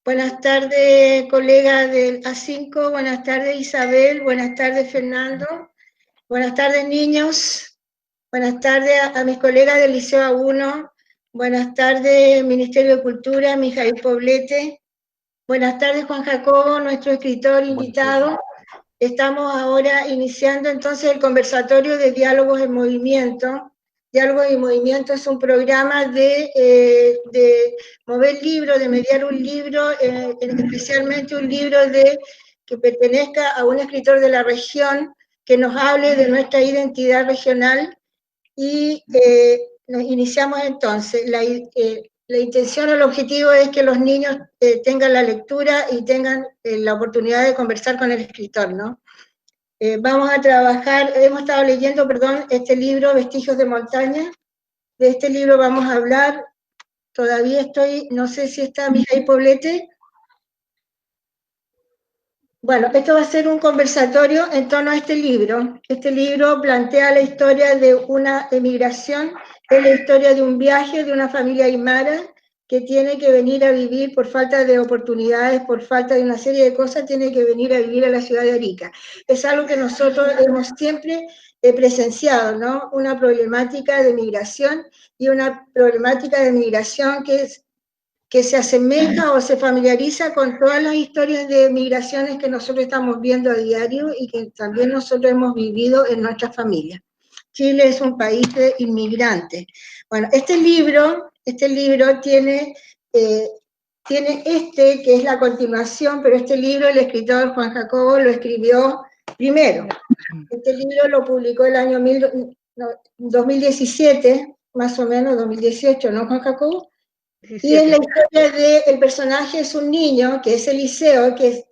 Buenas tardes, colega del A5, buenas tardes, Isabel, buenas tardes, Fernando, buenas tardes, niños, buenas tardes a mis colegas del Liceo A1, buenas tardes, Ministerio de Cultura, Mijail Poblete, buenas tardes, Juan Jacobo, nuestro escritor invitado. Estamos ahora iniciando entonces el conversatorio de Diálogos en Movimiento. Diálogos en Movimiento es un programa de mover libros, de mediar un libro, especialmente un libro que pertenezca a un escritor de la región, que nos hable de nuestra identidad regional. Y nos iniciamos entonces. La intención o el objetivo es que los niños tengan la lectura y tengan la oportunidad de conversar con el escritor, ¿no? Vamos a trabajar, hemos estado leyendo, este libro, Vestigios de Montaña. De este libro vamos a hablar, todavía estoy, no sé si está Mijail Poblete. Bueno, esto va a ser un conversatorio en torno a este libro. Este libro plantea la historia de una emigración, es la historia de un viaje de una familia aymara que tiene que venir a vivir por falta de oportunidades, por falta de una serie de cosas, tiene que venir a vivir a la ciudad de Arica. Es algo que nosotros hemos siempre presenciado, ¿no? Una problemática de migración y una problemática de migración que se asemeja o se familiariza con todas las historias de migraciones que nosotros estamos viendo a diario y que también nosotros hemos vivido en nuestras familias. Chile es un país de inmigrantes. Bueno, este libro tiene que es la continuación, pero este libro el escritor Juan Jacobo lo escribió primero. Este libro lo publicó el año 2017, más o menos, 2018, ¿no, Juan Jacobo? 17. Y es la historia del personaje, es un niño, que es Eliseo, que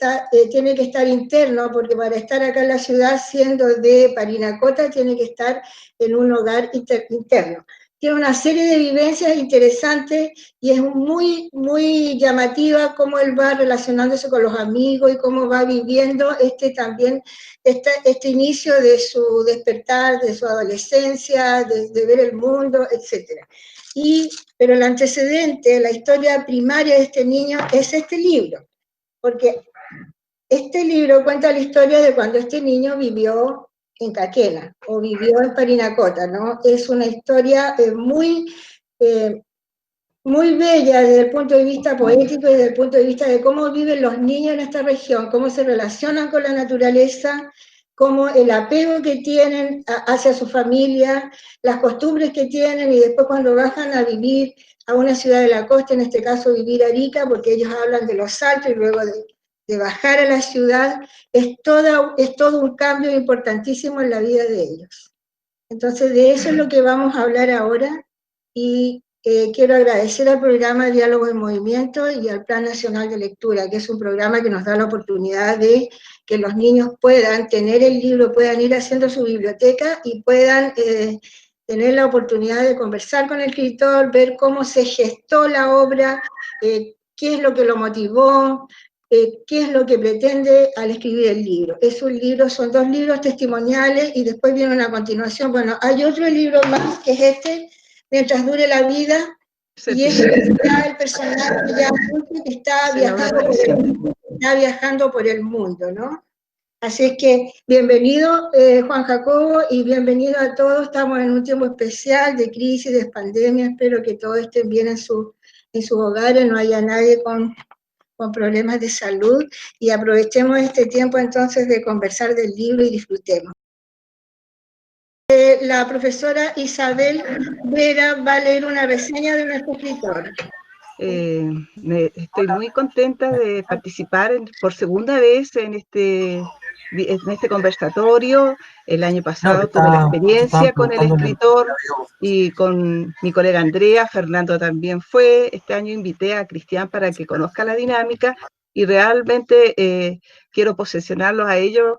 tiene que estar interno, porque para estar acá en la ciudad, siendo de Parinacota, tiene que estar en un hogar interno. Tiene una serie de vivencias interesantes y es muy, muy llamativa cómo él va relacionándose con los amigos y cómo va viviendo este inicio de su despertar, de su adolescencia, de ver el mundo, etc. Pero el antecedente, la historia primaria de este niño es este libro, porque este libro cuenta la historia de cuando este niño vivió en Caquena, o vivió en Parinacota, ¿no? Es una historia muy bella desde el punto de vista poético y desde el punto de vista de cómo viven los niños en esta región, cómo se relacionan con la naturaleza, cómo el apego que tienen hacia su familia, las costumbres que tienen, y después cuando bajan a vivir a una ciudad de la costa, en este caso vivir a Arica, porque ellos hablan de los saltos y luego de bajar a la ciudad, es todo un cambio importantísimo en la vida de ellos. Entonces de eso es lo que vamos a hablar ahora, y quiero agradecer al programa Diálogo en Movimiento y al Plan Nacional de Lectura, que es un programa que nos da la oportunidad de que los niños puedan tener el libro, puedan ir haciendo su biblioteca y puedan tener la oportunidad de conversar con el escritor, ver cómo se gestó la obra, qué es lo que lo motivó, qué es lo que pretende al escribir el libro. Son 2 libros testimoniales y después viene una continuación. Bueno, hay otro libro más que es este, Mientras dure la vida, y es ya el personaje ya que está viajando por el mundo, ¿no? Así es que bienvenido Juan Jacobo y bienvenido a todos. Estamos en un tiempo especial de crisis, de pandemia. Espero que todos estén bien en sus hogares, no haya nadie con problemas de salud, y aprovechemos este tiempo entonces de conversar del libro y disfrutemos. La profesora Isabel Vera va a leer una reseña de nuestro escritor. Estoy muy contenta de participar por segunda vez en este conversatorio. El año pasado tuve la experiencia con el escritor y con mi colega Andrea. Fernando también fue. Este año invité a Cristian para que conozca la dinámica y realmente quiero posesionarlos a ellos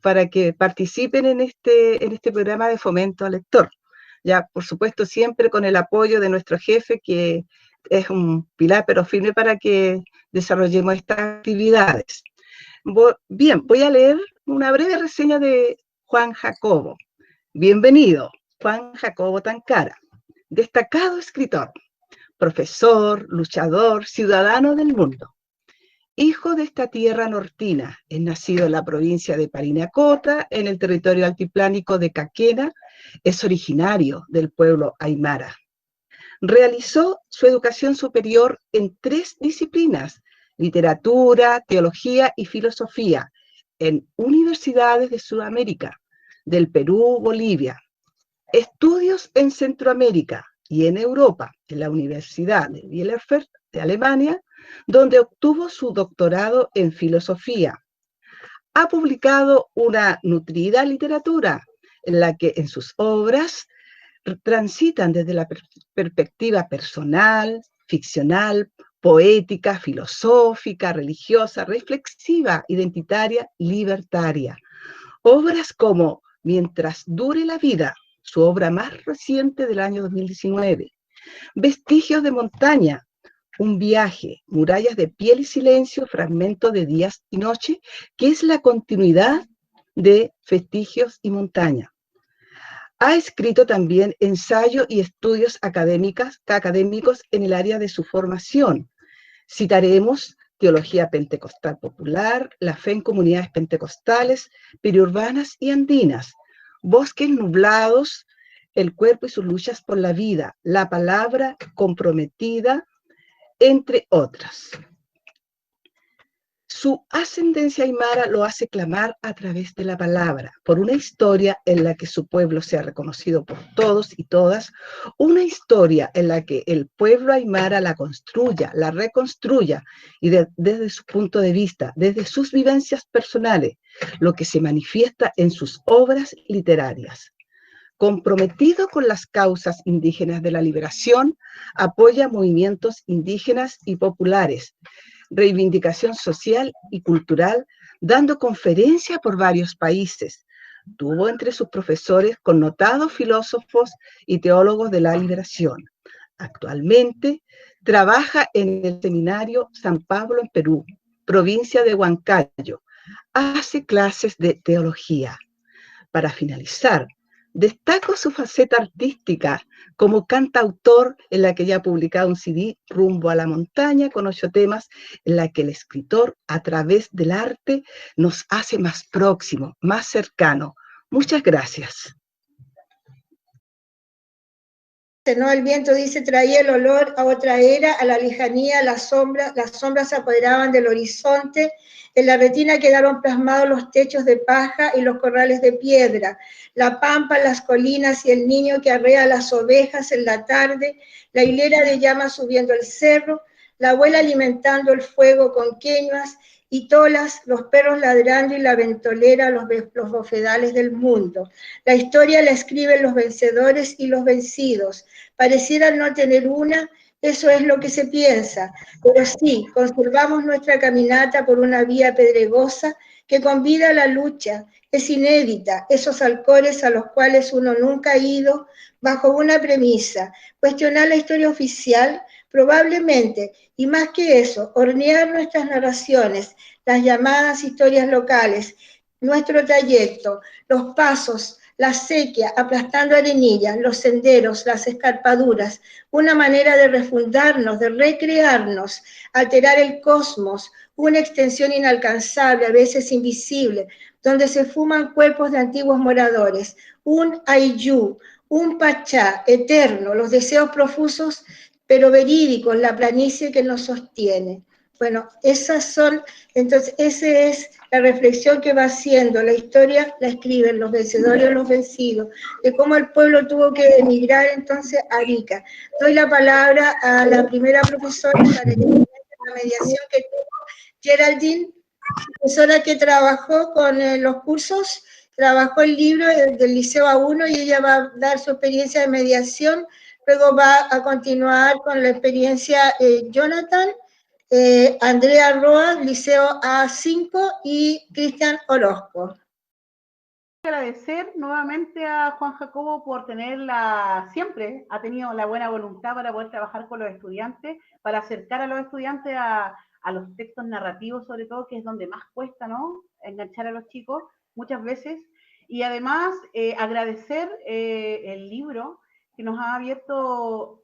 para que participen en este programa de fomento al lector. Ya, por supuesto, siempre con el apoyo de nuestro jefe, que es un pilar pero firme para que desarrollemos estas actividades. Bien, voy a leer una breve reseña de Juan Jacobo. Bienvenido, Juan Jacobo Tancara, destacado escritor, profesor, luchador, ciudadano del mundo. hijo de esta tierra nortina. Es nacido en la provincia de Parinacota, en el territorio altiplánico de Caquena. Es originario del pueblo aymara. Realizó su educación superior en 3 disciplinas: literatura, teología y filosofía, en universidades de Sudamérica, del Perú, Bolivia. Estudios en Centroamérica y en Europa, en la Universidad de Bielefeld de Alemania, donde obtuvo su doctorado en filosofía. Ha publicado una nutrida literatura en la que en sus obras transitan desde la perspectiva personal, ficcional, poética, filosófica, religiosa, reflexiva, identitaria, libertaria. Obras como Mientras dure la vida, su obra más reciente del año 2019, Vestigios de montaña, un viaje, murallas de piel y silencio, fragmento de días y noche, que es la continuidad de Vestigios y montaña. Ha escrito también ensayos y estudios académicos en el área de su formación. Citaremos Teología Pentecostal Popular, la fe en comunidades pentecostales, periurbanas y andinas, Bosques nublados, el cuerpo y sus luchas por la vida, la palabra comprometida, entre otras. Su ascendencia aymara lo hace clamar a través de la palabra, por una historia en la que su pueblo sea reconocido por todos y todas, una historia en la que el pueblo aymara la construya, la reconstruya, y desde su punto de vista, desde sus vivencias personales, lo que se manifiesta en sus obras literarias. Comprometido con las causas indígenas de la liberación, apoya movimientos indígenas y populares, reivindicación social y cultural, dando conferencias por varios países. Tuvo entre sus profesores connotados filósofos y teólogos de la liberación. Actualmente trabaja en el Seminario San Pablo en Perú, provincia de Huancayo. Hace clases de teología. Para finalizar, destaco su faceta artística como cantautor, en la que ya ha publicado un CD, Rumbo a la Montaña, con 8 temas, en la que el escritor, a través del arte, nos hace más próximo, más cercano. Muchas gracias. ¿No? El viento, dice, traía el olor a otra era, a la lejanía, las sombras se apoderaban del horizonte, en la retina quedaron plasmados los techos de paja y los corrales de piedra, la pampa, las colinas y el niño que arrea las ovejas en la tarde, la hilera de llamas subiendo el cerro, la abuela alimentando el fuego con queñuas y tolas, los perros ladrando y la ventolera, los bofedales del mundo. La historia la escriben los vencedores y los vencidos. Parecieran no tener una, eso es lo que se piensa, pero sí, conservamos nuestra caminata por una vía pedregosa que convida a la lucha, es inédita, esos alcores a los cuales uno nunca ha ido, bajo una premisa, cuestionar la historia oficial, probablemente, y más que eso, hornear nuestras narraciones, las llamadas historias locales, nuestro trayecto, los pasos, la sequía, aplastando arenillas, los senderos, las escarpaduras, una manera de refundarnos, de recrearnos, alterar el cosmos, una extensión inalcanzable, a veces invisible, donde se fuman cuerpos de antiguos moradores, un ayú, un pachá eterno, los deseos profusos pero verídicos, la planicie que nos sostiene. Bueno, esas son, entonces, esa es la reflexión que va haciendo, la historia la escriben los vencedores y los vencidos, de cómo el pueblo tuvo que emigrar entonces a Arica. Doy la palabra a la primera profesora para que comente la mediación que tuvo Geraldine, profesora que trabajó con los cursos, trabajó el libro del Liceo A1 y ella va a dar su experiencia de mediación, luego va a continuar con la experiencia Jonathan, Andrea Roa, Liceo A5 y Cristian Orozco. Agradecer nuevamente a Juan Jacobo por siempre ha tenido la buena voluntad para poder trabajar con los estudiantes, para acercar a los estudiantes a los textos narrativos, sobre todo, que es donde más cuesta, ¿no?, enganchar a los chicos muchas veces. Y además agradecer el libro que nos ha abierto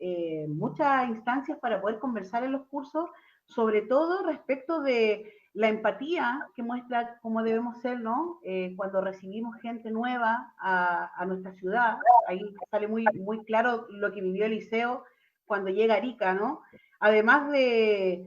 muchas instancias para poder conversar en los cursos sobre todo respecto de la empatía que muestra cómo debemos ser, ¿no? Cuando recibimos gente nueva a nuestra ciudad, ahí sale muy claro lo que vivió Eliseo cuando llega a Arica, ¿no? Además de,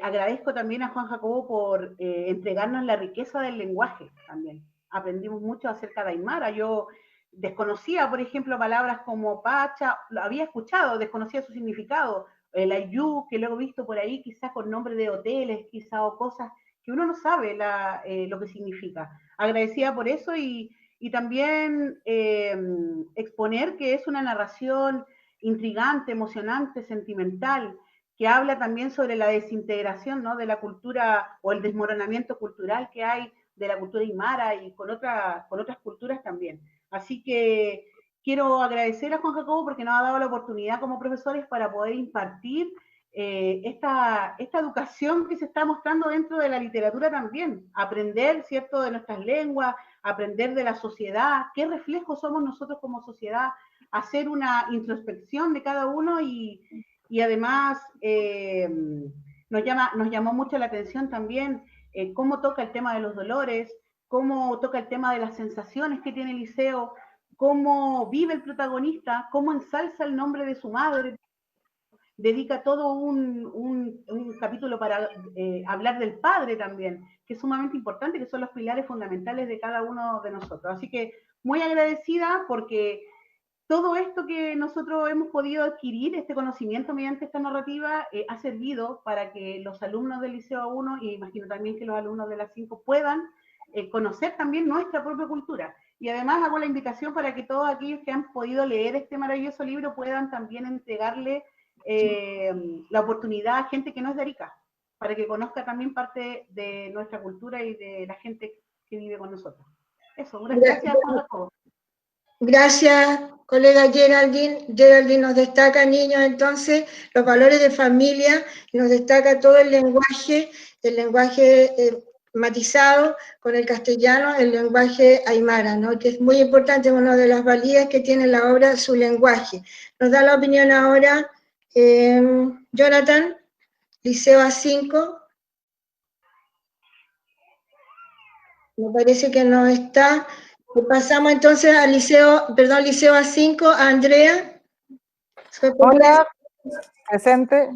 agradezco también a Juan Jacobo por entregarnos la riqueza del lenguaje también. Aprendimos mucho acerca de Aymara. Yo desconocía, por ejemplo, palabras como pacha, lo había escuchado, desconocía su significado, el ayú, que luego he visto por ahí quizás con nombre de hoteles, quizás o cosas que uno no sabe lo que significa. Agradecida por eso y también exponer que es una narración intrigante, emocionante, sentimental, que habla también sobre la desintegración, ¿no?, de la cultura o el desmoronamiento cultural que hay de la cultura aymara y con otras culturas también. Así que quiero agradecer a Juan Jacobo porque nos ha dado la oportunidad como profesores para poder impartir esta educación que se está mostrando dentro de la literatura también, aprender, ¿cierto?, de nuestras lenguas, aprender de la sociedad, qué reflejo somos nosotros como sociedad, hacer una introspección de cada uno y además nos llamó mucho la atención también cómo toca el tema de los dolores, cómo toca el tema de las sensaciones que tiene Eliseo, cómo vive el protagonista, cómo ensalza el nombre de su madre, dedica todo un capítulo para hablar del padre también, que es sumamente importante, que son los pilares fundamentales de cada uno de nosotros. Así que muy agradecida porque todo esto que nosotros hemos podido adquirir, este conocimiento mediante esta narrativa, ha servido para que los alumnos del Liceo 1, y imagino también que los alumnos de la 5 puedan conocer también nuestra propia cultura. Y además hago la invitación para que todos aquellos que han podido leer este maravilloso libro puedan también entregarle la oportunidad a gente que no es de Arica, para que conozca también parte de nuestra cultura y de la gente que vive con nosotros. Eso, muchas gracias a todos. Gracias, colega Geraldine. Geraldine nos destaca, niños, entonces, los valores de familia, nos destaca todo el lenguaje matizado con el castellano, el lenguaje aymara, ¿no?, que es muy importante, una de las valías que tiene la obra, su lenguaje. Nos da la opinión ahora Jonathan, Liceo A5. Me parece que no está. Pasamos entonces al Liceo A5, a Andrea. Hola, presente.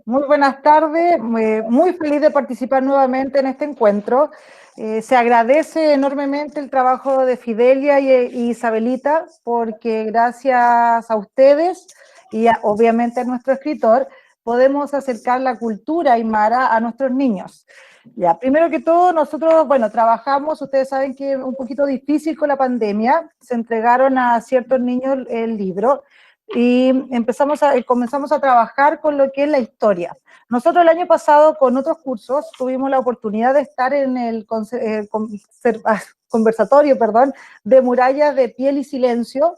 Muy buenas tardes, muy feliz de participar nuevamente en este encuentro. Se agradece enormemente el trabajo de Fidelia y Isabelita, porque gracias a ustedes y obviamente a nuestro escritor, podemos acercar la cultura aymara a nuestros niños. Ya, primero que todo, nosotros, bueno, trabajamos, ustedes saben que es un poquito difícil con la pandemia, se entregaron a ciertos niños el libro, y comenzamos a trabajar con lo que es la historia. Nosotros el año pasado con otros cursos tuvimos la oportunidad de estar en el conversatorio, de Murallas de Piel y Silencio,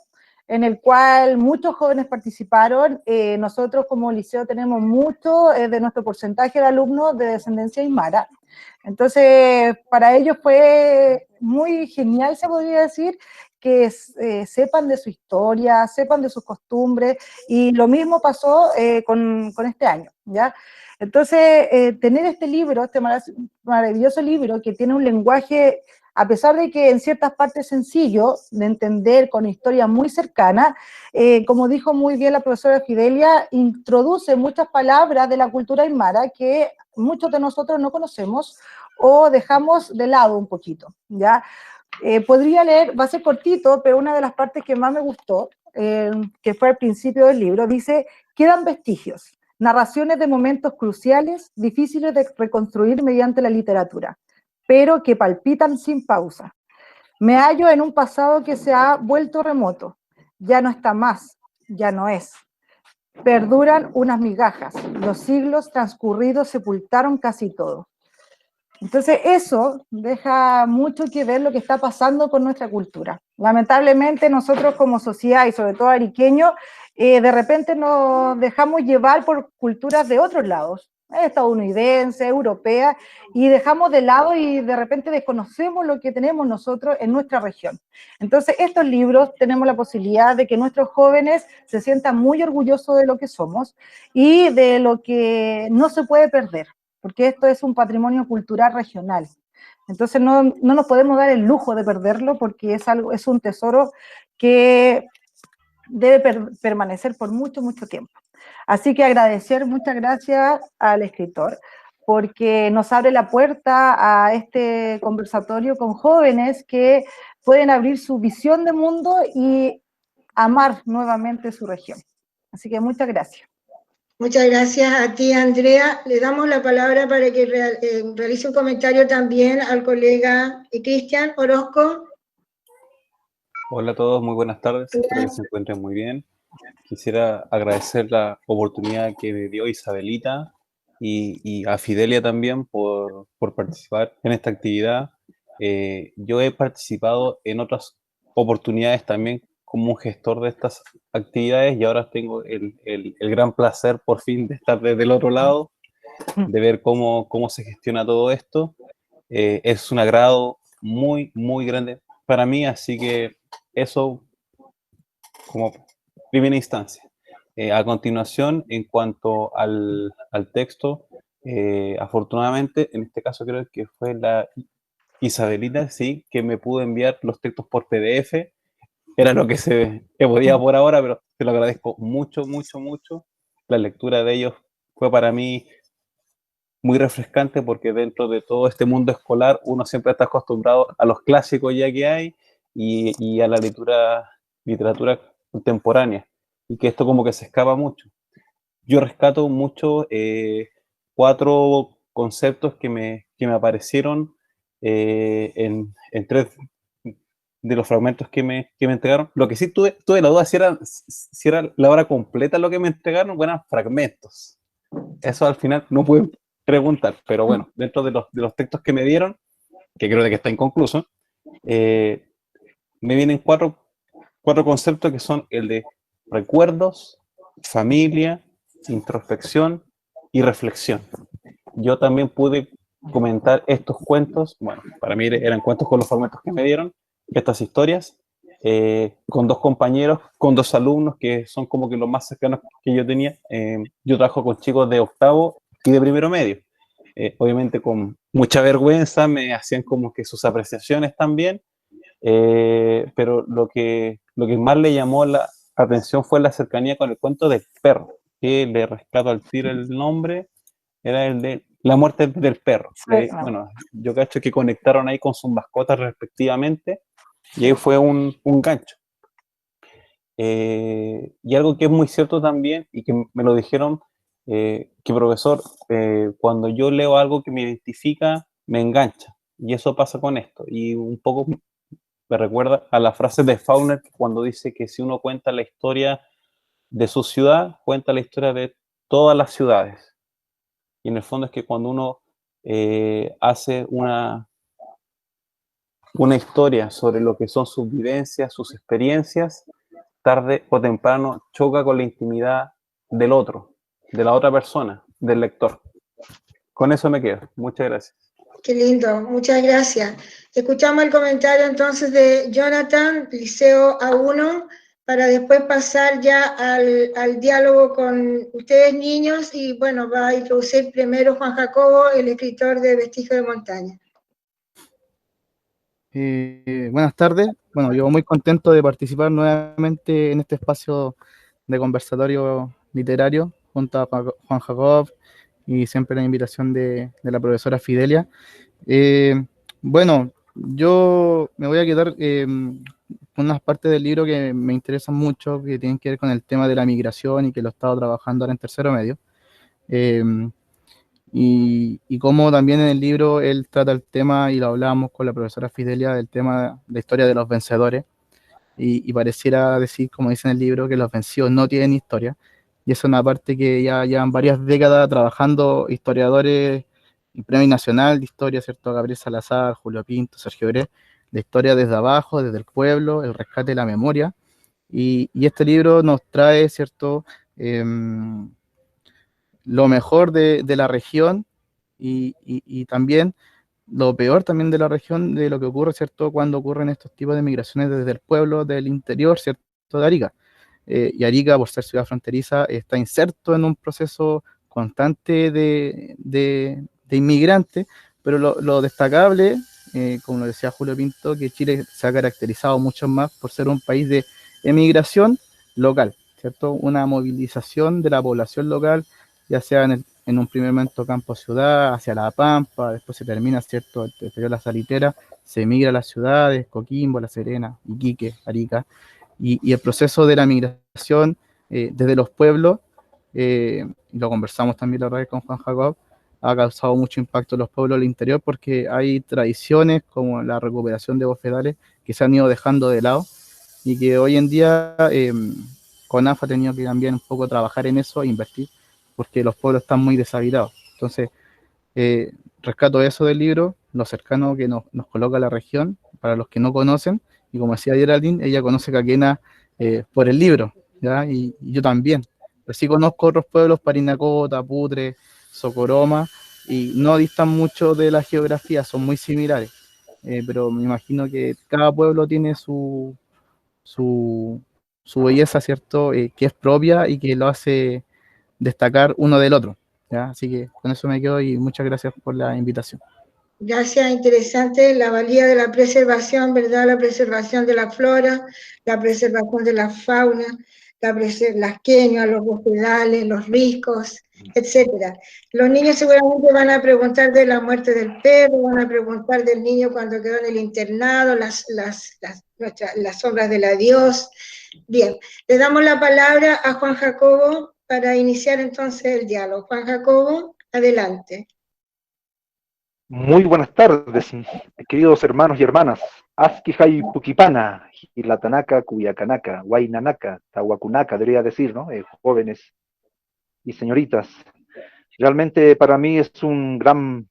en el cual muchos jóvenes participaron. Nosotros como liceo tenemos mucho de nuestro porcentaje de alumnos de descendencia aymara. Entonces, para ellos fue muy genial, se podría decir, que sepan de su historia, sepan de sus costumbres, y lo mismo pasó con este año, ¿ya? Entonces, tener este libro, este maravilloso libro, que tiene un lenguaje, a pesar de que en ciertas partes sencillo de entender, con historia muy cercana, como dijo muy bien la profesora Fidelia, introduce muchas palabras de la cultura aymara que muchos de nosotros no conocemos o dejamos de lado un poquito, ¿ya? Podría leer, va a ser cortito, pero una de las partes que más me gustó, que fue al principio del libro, dice: quedan vestigios, narraciones de momentos cruciales, difíciles de reconstruir mediante la literatura, pero que palpitan sin pausa. Me hallo en un pasado que se ha vuelto remoto, ya no está más, ya no es. Perduran unas migajas, los siglos transcurridos sepultaron casi todo. Entonces eso deja mucho que ver lo que está pasando con nuestra cultura. Lamentablemente nosotros como sociedad, y sobre todo ariqueños, de repente nos dejamos llevar por culturas de otros lados, estadounidense, europea, y dejamos de lado y de repente desconocemos lo que tenemos nosotros en nuestra región. Entonces estos libros tenemos la posibilidad de que nuestros jóvenes se sientan muy orgullosos de lo que somos y de lo que no se puede perder. porque esto es un patrimonio cultural regional. Entonces no nos podemos dar el lujo de perderlo porque es un tesoro que debe permanecer por mucho, mucho tiempo. Así que agradecer, muchas gracias al escritor, porque nos abre la puerta a este conversatorio con jóvenes que pueden abrir su visión de mundo y amar nuevamente su región. Así que muchas gracias. Muchas gracias a ti, Andrea. Le damos la palabra para que realice un comentario también al colega Cristian Orozco. Hola a todos, muy buenas tardes, espero que se encuentren muy bien. Quisiera agradecer la oportunidad que me dio Isabelita y a Fidelia también por participar en esta actividad. Yo he participado en otras oportunidades también como un gestor de estas actividades y ahora tengo el gran placer por fin de estar desde el otro lado, de ver cómo se gestiona todo esto. Es un agrado muy, muy grande para mí, así que eso como primera instancia. A continuación, en cuanto al texto, afortunadamente, en este caso creo que fue la Isabelita, sí, que me pudo enviar los textos por PDF. Era lo que se podía por ahora, pero te lo agradezco mucho, mucho, mucho. La lectura de ellos fue para mí muy refrescante porque dentro de todo este mundo escolar uno siempre está acostumbrado a los clásicos ya que hay y a la literatura contemporánea y que esto como que se escapa mucho. Yo rescato mucho 4 conceptos que me aparecieron en 3 de los fragmentos que me entregaron. Lo que sí tuve la duda si era la obra completa lo que me entregaron o eran fragmentos. Eso al final no pude preguntar, pero bueno, dentro de los textos que me dieron, que creo de que está inconcluso, me vienen 4 conceptos que son el de recuerdos, familia, introspección y reflexión. Yo también pude comentar estos cuentos, bueno, para mí eran cuentos con los formatos que me dieron, estas historias, con 2 compañeros, con 2 alumnos que son como que los más cercanos que yo tenía. Yo trabajo con chicos de octavo y de primero medio. Obviamente con mucha vergüenza me hacían como que sus apreciaciones también, pero lo que más le llamó la atención fue la cercanía con el cuento del perro, que le rescato al tiro el nombre, era el de la muerte del perro. Bueno, yo cacho que conectaron ahí con sus mascotas respectivamente y ahí fue un gancho. Y algo que es muy cierto también y que me lo dijeron, que profesor, cuando yo leo algo que me identifica, me engancha. Y eso pasa con esto. Y un poco me recuerda a la frase de Faulkner cuando dice que si uno cuenta la historia de su ciudad, cuenta la historia de todas las ciudades. Y en el fondo es que cuando uno hace una historia sobre lo que son sus vivencias, sus experiencias, tarde o temprano choca con la intimidad del otro, de la otra persona, del lector. Con eso me quedo. Muchas gracias. Qué lindo, muchas gracias. Escuchamos el comentario entonces de Jonathan, Liceo A1, para después pasar ya al diálogo con ustedes niños y bueno, va a introducir primero Juan Jacobo, el escritor de Vestigio de Montaña. Buenas tardes. Bueno, yo muy contento de participar nuevamente en este espacio de conversatorio literario junto a Juan Jacob y siempre la invitación de la profesora Fidelia. Bueno, yo me voy a quedar con unas partes del libro que me interesan mucho, que tienen que ver con el tema de la migración y que lo he estado trabajando ahora en tercero medio. Y como también en el libro él trata el tema, y lo hablábamos con la profesora Fidelia, del tema de la historia de los vencedores, y pareciera decir, como dice en el libro, que los vencidos no tienen historia, y eso es una parte que ya llevan varias décadas trabajando historiadores y Premio Nacional de Historia, ¿cierto? Gabriel Salazar, Julio Pinto, Sergio Grez, de historia desde abajo, desde el pueblo, el rescate de la memoria, y este libro nos trae, ¿cierto?, lo mejor de la región y también lo peor también de la región, de lo que ocurre, ¿cierto?, cuando ocurren estos tipos de migraciones desde el pueblo, del interior, ¿cierto?, de Arica. Y Arica, por ser ciudad fronteriza, está inserto en un proceso constante de inmigrantes, pero lo destacable, como lo decía Julio Pinto, que Chile se ha caracterizado mucho más por ser un país de emigración local, ¿cierto? Una movilización de la población local, ya sea en un primer momento campo-ciudad, hacia La Pampa, después se termina, ¿cierto?, el periodo de la Salitera, se emigra a las ciudades, Coquimbo, La Serena, Iquique, Arica, y el proceso de la migración desde los pueblos, y lo conversamos también la otra vez con Juan Jacob, ha causado mucho impacto en los pueblos del interior porque hay tradiciones como la recuperación de bofedales que se han ido dejando de lado y que hoy en día CONAF ha tenido que también un poco trabajar en eso e invertir porque los pueblos están muy deshabitados. Entonces, rescato eso del libro, lo cercano que nos coloca la región, para los que no conocen, y como decía Geraldine, ella conoce Caquena por el libro, ¿ya? Y yo también. Pero sí conozco otros pueblos, Parinacota, Putre, Socoroma, y no distan mucho de la geografía, son muy similares. Pero me imagino que cada pueblo tiene su belleza, ¿cierto? Que es propia y que lo hace destacar uno del otro, ¿ya? Así que con eso me quedo y muchas gracias por la invitación. Gracias, interesante la valía de la preservación, ¿verdad? La preservación de la flora, la preservación de la fauna, las queñas, los bofedales, los riscos, etcétera. Los niños seguramente van a preguntar de la muerte del perro, van a preguntar del niño cuando quedó en el internado, las sombras del adiós. Bien, le damos la palabra a Juan Jacobo para iniciar entonces el diálogo. Juan Jacobo, adelante. Muy buenas tardes, queridos hermanos y hermanas. Azquijay Puquipana, Gilatanaka, Cuyacanaka, Huaynanaca, Tahuacunaca, debería decir, ¿no? Jóvenes y señoritas. Realmente para mí es un gran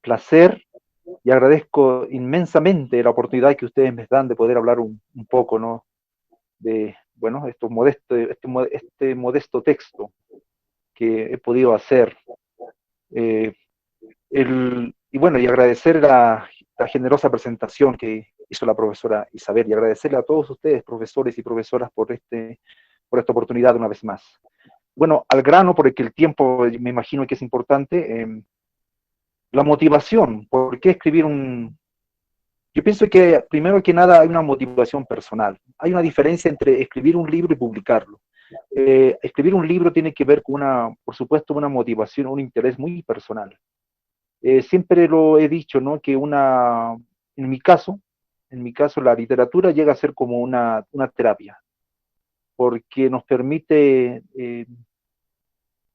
placer y agradezco inmensamente la oportunidad que ustedes me dan de poder hablar un poco, ¿no? De, bueno, este modesto texto que he podido hacer. Y bueno, y agradecer la generosa presentación que hizo la profesora Isabel y agradecerle a todos ustedes, profesores y profesoras, por esta oportunidad una vez más. Bueno, al grano, porque el tiempo me imagino que es importante, la motivación, ¿por qué escribir Yo pienso que primero que nada hay una motivación personal. Hay una diferencia entre escribir un libro y publicarlo. Escribir un libro tiene que ver con por supuesto, una motivación, un interés muy personal. Siempre lo he dicho, ¿no? Que en mi caso, la literatura llega a ser como una terapia, porque nos permite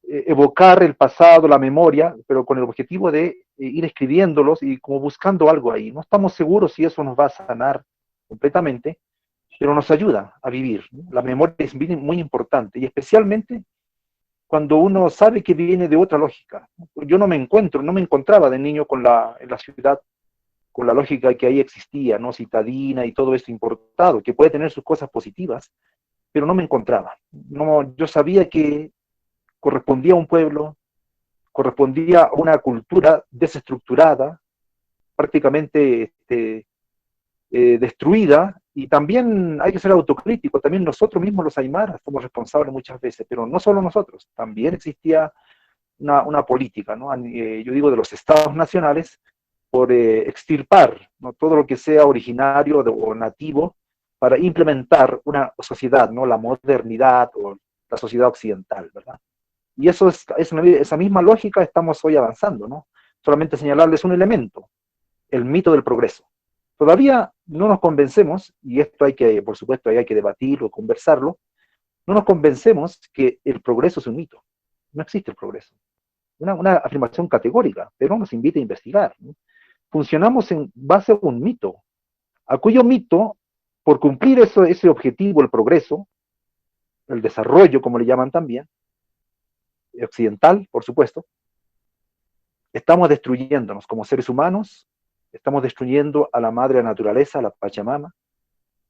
evocar el pasado, la memoria, pero con el objetivo de ir escribiéndolos y como buscando algo ahí. No estamos seguros si eso nos va a sanar completamente, pero nos ayuda a vivir, ¿no? La memoria es muy importante, y especialmente cuando uno sabe que viene de otra lógica. Yo no me encontraba de niño en la ciudad con la lógica que ahí existía, ¿no? Citadina y todo esto importado, que puede tener sus cosas positivas, pero no me encontraba. No, yo sabía que correspondía a un pueblo, correspondía a una cultura desestructurada, prácticamente destruida, y también hay que ser autocrítico, también nosotros mismos los aymaras somos responsables muchas veces, pero no solo nosotros, también existía una política, ¿no? Yo digo de los estados nacionales, por extirpar, ¿no? Todo lo que sea originario o nativo para implementar una sociedad, ¿no? La modernidad o la sociedad occidental, ¿verdad? Y esa misma lógica estamos hoy avanzando, ¿no? Solamente señalarles un elemento, el mito del progreso. Todavía no nos convencemos, y esto por supuesto, hay que debatirlo, conversarlo, no nos convencemos que el progreso es un mito. No existe el progreso. Una afirmación categórica, pero nos invita a investigar, ¿no? Funcionamos en base a un mito, a cuyo mito, por cumplir ese objetivo, el progreso, el desarrollo, como le llaman también, occidental, por supuesto, estamos destruyéndonos como seres humanos, estamos destruyendo a la madre naturaleza, a la Pachamama,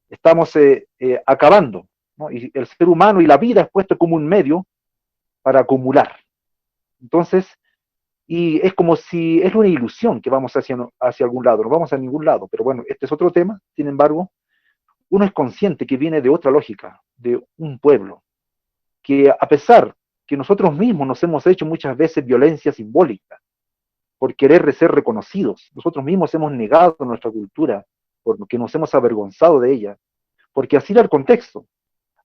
estamos acabando, ¿no? Y el ser humano y la vida es puesto como un medio para acumular. Entonces, y es como si es una ilusión que vamos hacia algún lado, no vamos a ningún lado, pero bueno, este es otro tema. Sin embargo, uno es consciente que viene de otra lógica, de un pueblo, que a pesar porque nosotros mismos nos hemos hecho muchas veces violencia simbólica, por querer ser reconocidos. Nosotros mismos hemos negado nuestra cultura, porque nos hemos avergonzado de ella, porque así era el contexto.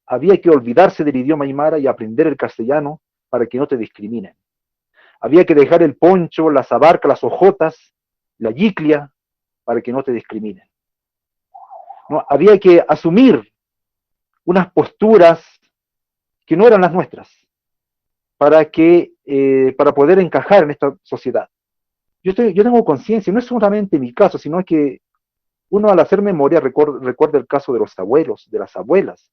Había que olvidarse del idioma aymara y aprender el castellano para que no te discriminen. Había que dejar el poncho, las abarcas, las hojotas, la yiclia, para que no te discriminen. ¿No? Había que asumir unas posturas que no eran las nuestras, para poder encajar en esta sociedad. Yo tengo conciencia, no es solamente mi caso, sino que uno al hacer memoria recuerda el caso de los abuelos, de las abuelas,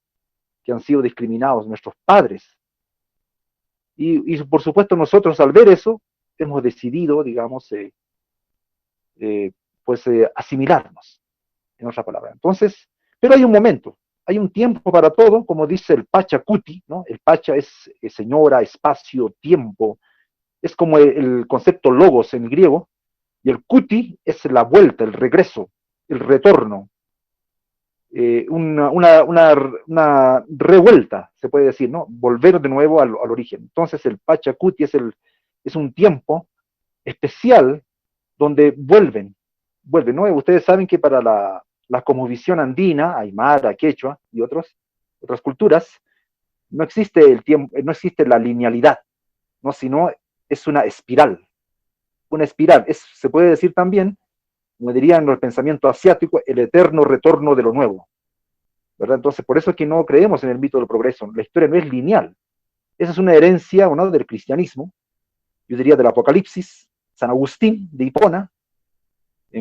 que han sido discriminados, nuestros padres. Y por supuesto nosotros al ver eso, hemos decidido, digamos, asimilarnos, en otra palabra. Entonces, pero hay un momento, hay un tiempo para todo, como dice el Pachacuti, ¿no? El Pacha es señora, espacio, tiempo, es como el concepto logos en griego, y el Kuti es la vuelta, el regreso, el retorno, una revuelta, se puede decir, ¿no? Volver de nuevo al origen. Entonces el Pachacuti es un tiempo especial donde vuelven, ¿no? Ustedes saben que para la cosmovisión andina, aymara, quechua y otras culturas, no existe el tiempo, no existe la linealidad, ¿no? Sino es una espiral. Una espiral, se puede decir también, como dirían en el pensamiento asiático, el eterno retorno de lo nuevo, ¿verdad? Entonces, por eso es que no creemos en el mito del progreso. La historia no es lineal. Esa es una herencia, ¿no?, del cristianismo, yo diría del Apocalipsis. San Agustín de Hipona,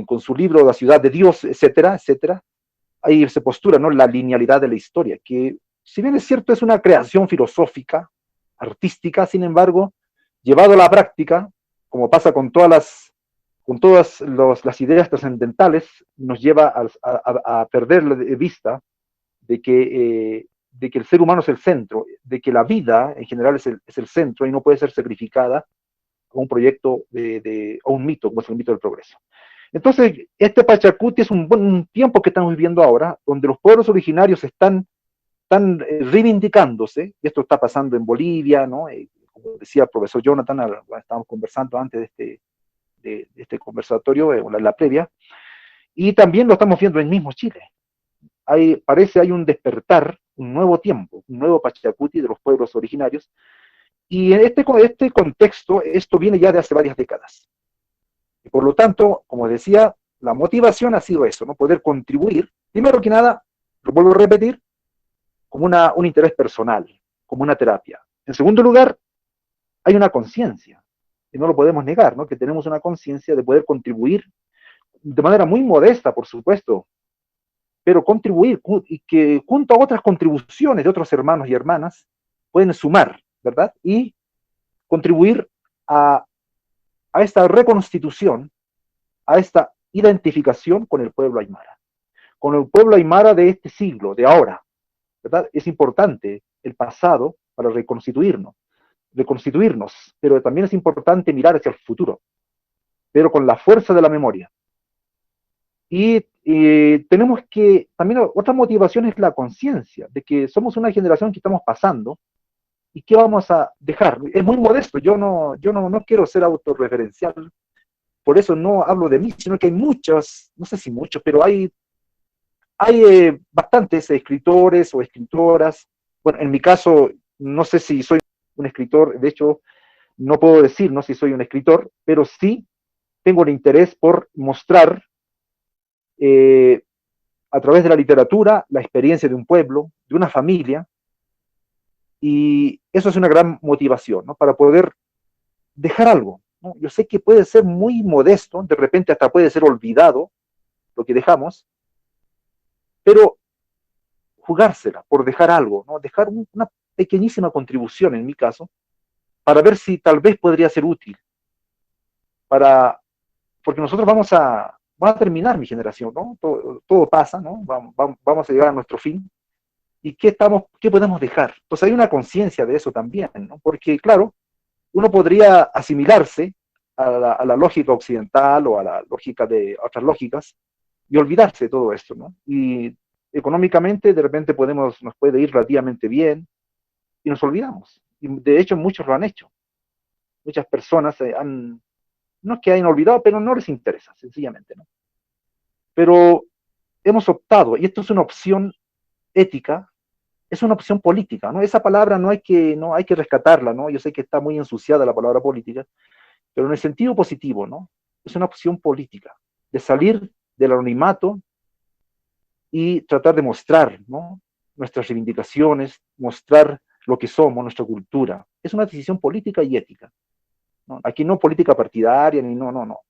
con su libro La ciudad de Dios, etcétera, etcétera, ahí se postura, ¿no?, la linealidad de la historia, que si bien es cierto es una creación filosófica, artística, sin embargo, llevado a la práctica, como pasa con todas las ideas trascendentales, nos lleva a perder de vista de que el ser humano es el centro, de que la vida en general es el centro y no puede ser sacrificada a un proyecto o un mito, como es el mito del progreso. Entonces, este Pachacuti es un tiempo que estamos viviendo ahora, donde los pueblos originarios están reivindicándose, y esto está pasando en Bolivia, ¿no? Como decía el profesor Jonathan, estábamos conversando antes de este conversatorio, la previa, y también lo estamos viendo en mismo Chile. Hay un despertar, un nuevo tiempo, un nuevo Pachacuti de los pueblos originarios, y en este contexto, esto viene ya de hace varias décadas. Y por lo tanto, como decía, la motivación ha sido eso, ¿no? Poder contribuir, primero que nada, lo vuelvo a repetir, como un interés personal, como una terapia. En segundo lugar, hay una conciencia, y no lo podemos negar, ¿no?, que tenemos una conciencia de poder contribuir de manera muy modesta, por supuesto, pero contribuir, y que junto a otras contribuciones de otros hermanos y hermanas, pueden sumar, ¿verdad? Y contribuir a esta reconstitución, a esta identificación con el pueblo aymara, con el pueblo aymara de este siglo, de ahora, ¿verdad? Es importante el pasado para reconstituirnos, pero también es importante mirar hacia el futuro, pero con la fuerza de la memoria. Y tenemos que, también otra motivación es la conciencia de que somos una generación que estamos pasando y qué vamos a dejar. Es muy modesto, yo no quiero ser autorreferencial, por eso no hablo de mí, sino que hay muchos, no sé si muchos, pero hay bastantes escritores o escritoras. Bueno, en mi caso, no sé si soy un escritor, de hecho, no puedo decir, no si soy un escritor, pero sí tengo el interés por mostrar a través de la literatura la experiencia de un pueblo, de una familia, y eso es una gran motivación, ¿no?, para poder dejar algo, ¿no? Yo sé que puede ser muy modesto, de repente hasta puede ser olvidado lo que dejamos, pero jugársela por dejar algo, ¿no?, dejar una pequeñísima contribución en mi caso, para ver si tal vez podría ser útil, porque nosotros vamos a terminar mi generación, ¿no? Todo pasa, ¿no? Vamos a llegar a nuestro fin. ¿Y qué podemos dejar? Entonces hay una conciencia de eso también, ¿no? Porque, claro, uno podría asimilarse a la lógica occidental o a la lógica de otras lógicas y olvidarse de todo esto, ¿no? Y económicamente de repente nos puede ir relativamente bien y nos olvidamos. Y de hecho muchos lo han hecho. Muchas personas no es que hayan olvidado, pero no les interesa, sencillamente, ¿no? Pero hemos optado, y esto es una opción ética, es una opción política, ¿no? Esa palabra no hay que rescatarla, ¿no? Yo sé que está muy ensuciada la palabra política, pero en el sentido positivo, ¿no? Es una opción política, de salir del anonimato y tratar de mostrar, ¿no? Nuestras reivindicaciones, mostrar lo que somos, nuestra cultura. Es una decisión política y ética, ¿no? Aquí no política partidaria, ni no.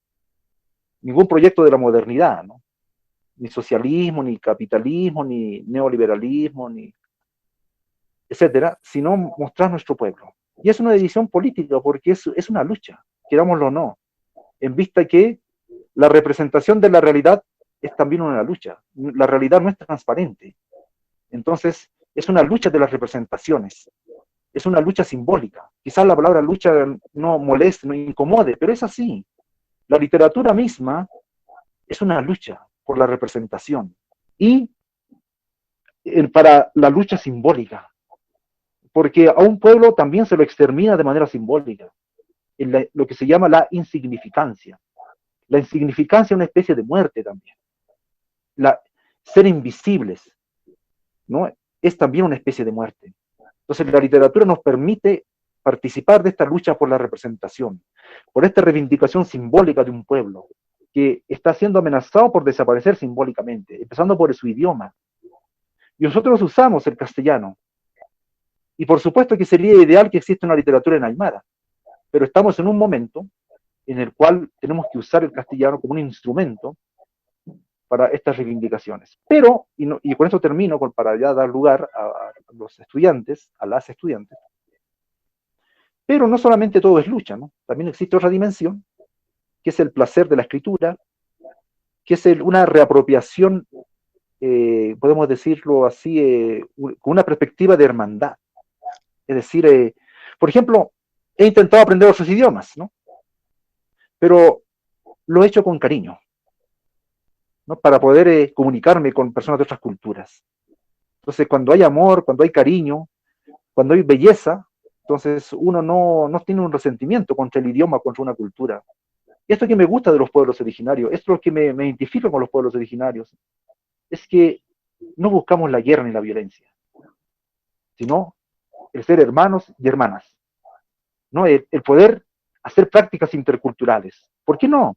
Ningún proyecto de la modernidad, ¿no? Ni socialismo, ni capitalismo, ni neoliberalismo, ni etcétera, sino mostrar nuestro pueblo. Y es una decisión política porque es una lucha, querámoslo o no, en vista que la representación de la realidad es también una lucha. La realidad no es transparente. Entonces, es una lucha de las representaciones. Es una lucha simbólica. Quizás la palabra lucha no moleste, no incomode, pero es así. La literatura misma es una lucha por la representación. Y para la lucha simbólica, porque a un pueblo también se lo extermina de manera simbólica, en lo que se llama la insignificancia. La insignificancia es una especie de muerte también. Ser invisibles, ¿no? Es también una especie de muerte. Entonces la literatura nos permite participar de esta lucha por la representación, por esta reivindicación simbólica de un pueblo que está siendo amenazado por desaparecer simbólicamente, empezando por su idioma. Y nosotros usamos el castellano. Y por supuesto que sería ideal que exista una literatura en aymara, pero estamos en un momento en el cual tenemos que usar el castellano como un instrumento para estas reivindicaciones. Pero, y con esto termino, para ya dar lugar a los estudiantes, a las estudiantes, pero no solamente todo es lucha, ¿no? También existe otra dimensión, que es el placer de la escritura, que es una reapropiación, podemos decirlo así, con una perspectiva de hermandad. Es decir, por ejemplo, he intentado aprender otros idiomas, ¿no? Pero lo he hecho con cariño, ¿no? Para poder comunicarme con personas de otras culturas. Entonces, cuando hay amor, cuando hay cariño, cuando hay belleza, entonces uno no tiene un resentimiento contra el idioma, contra una cultura. Y esto que me gusta de los pueblos originarios, esto es lo que me identifica con los pueblos originarios, es que no buscamos la guerra ni la violencia, sino el ser hermanos y hermanas, ¿no? El poder hacer prácticas interculturales. ¿Por qué no?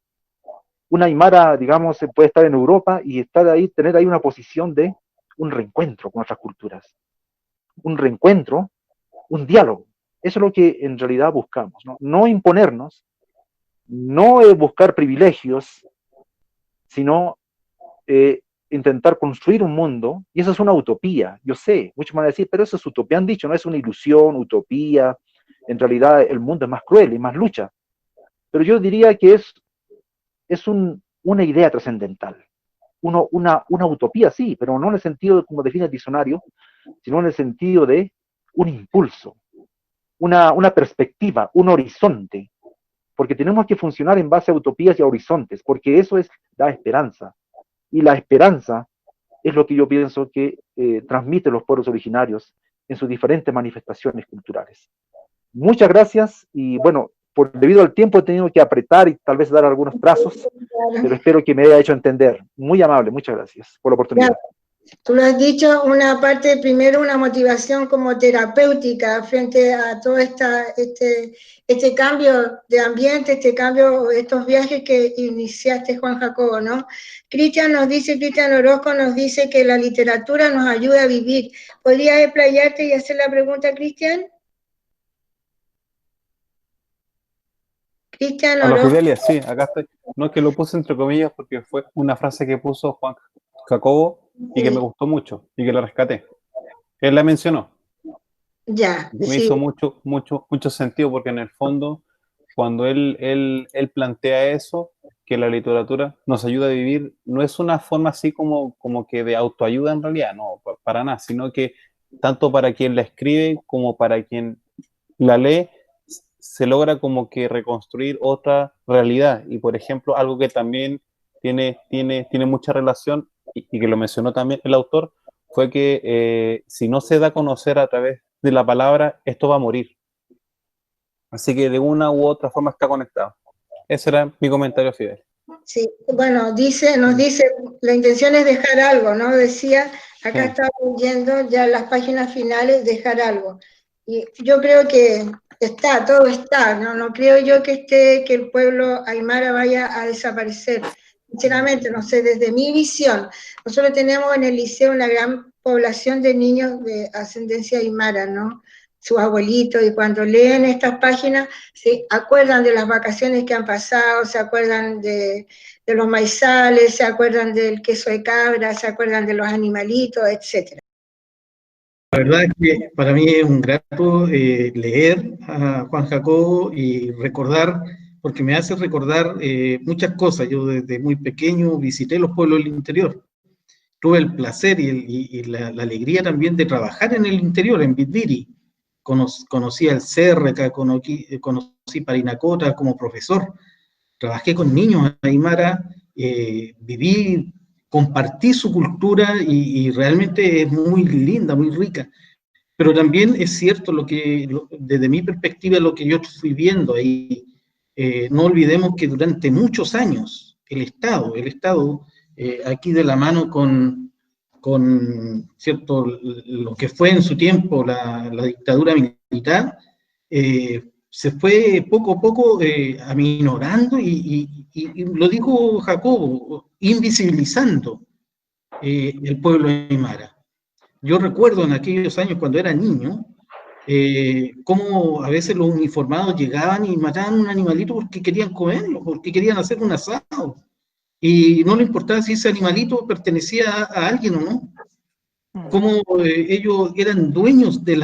Una aymara, digamos, puede estar en Europa y tener ahí una posición de un reencuentro con otras culturas. Un reencuentro, un diálogo. Eso es lo que en realidad buscamos, ¿no? No imponernos, no buscar privilegios, sino intentar construir un mundo, y eso es una utopía, yo sé, muchos van a decir, pero eso es utopía, han dicho, no es una ilusión, utopía, en realidad el mundo es más cruel y más lucha, pero yo diría que es una idea trascendental, una utopía, sí, pero no en el sentido como define el diccionario, sino en el sentido de un impulso, una perspectiva, un horizonte, porque tenemos que funcionar en base a utopías y a horizontes, porque eso da esperanza, y la esperanza es lo que yo pienso que transmiten los pueblos originarios en sus diferentes manifestaciones culturales. Muchas gracias y bueno, debido al tiempo he tenido que apretar y tal vez dar algunos trazos, pero espero que me haya hecho entender. Muy amable, muchas gracias por la oportunidad. Tú lo has dicho, una parte, primero una motivación como terapéutica frente a todo este cambio de ambiente, estos viajes que iniciaste, Juan Jacobo, ¿no? Cristian Orozco nos dice que la literatura nos ayuda a vivir. ¿Podrías explayarte y hacer la pregunta, Cristian? Cristian Hola Orozco. Fidelia, sí, acá estoy. No es que lo puse entre comillas porque fue una frase que puso Juan Jacobo y que me gustó mucho y que la rescaté. Él la mencionó. Ya, Y me hizo mucho sentido porque en el fondo, cuando él plantea eso, que la literatura nos ayuda a vivir, no es una forma así como que de autoayuda en realidad, no, para nada, sino que tanto para quien la escribe como para quien la lee, se logra como que reconstruir otra realidad. Y por ejemplo, algo que también tiene mucha relación y que lo mencionó también el autor, fue que si no se da a conocer a través de la palabra, esto va a morir. Así que de una u otra forma está conectado. Ese era mi comentario, Fidel. Sí, bueno, nos dice, la intención es dejar algo, ¿no? Decía, acá Sí. estaba leyendo ya las páginas finales, dejar algo. Y yo creo que está, todo está, ¿no? No creo yo que el pueblo aymara vaya a desaparecer. Sinceramente, no sé, desde mi visión, nosotros tenemos en el liceo una gran población de niños de ascendencia aymara, ¿no? Sus abuelitos, y cuando leen estas páginas se acuerdan de las vacaciones que han pasado, se acuerdan de los maizales, se acuerdan del queso de cabra, se acuerdan de los animalitos, etc. La verdad es que para mí es un grato leer a Juan Jacobo y recordar, porque me hace recordar muchas cosas. Yo desde muy pequeño visité los pueblos del interior. Tuve el placer y la alegría también de trabajar en el interior, en Vidviri. Conocí al Cerreca, conocí Parinacota como profesor. Trabajé con niños aymara, viví, compartí su cultura y realmente es muy linda, muy rica. Pero también es cierto desde mi perspectiva, lo que yo fui viendo ahí. No olvidemos que durante muchos años el Estado, aquí de la mano con cierto, lo que fue en su tiempo la dictadura militar, se fue poco a poco aminorando y lo dijo Jacobo, invisibilizando el pueblo aymara. Yo recuerdo en aquellos años cuando era niño, cómo a veces los uniformados llegaban y mataban un animalito porque querían comerlo, porque querían hacer un asado. Y no le importaba si ese animalito pertenecía a alguien o no. Cómo ellos eran dueños de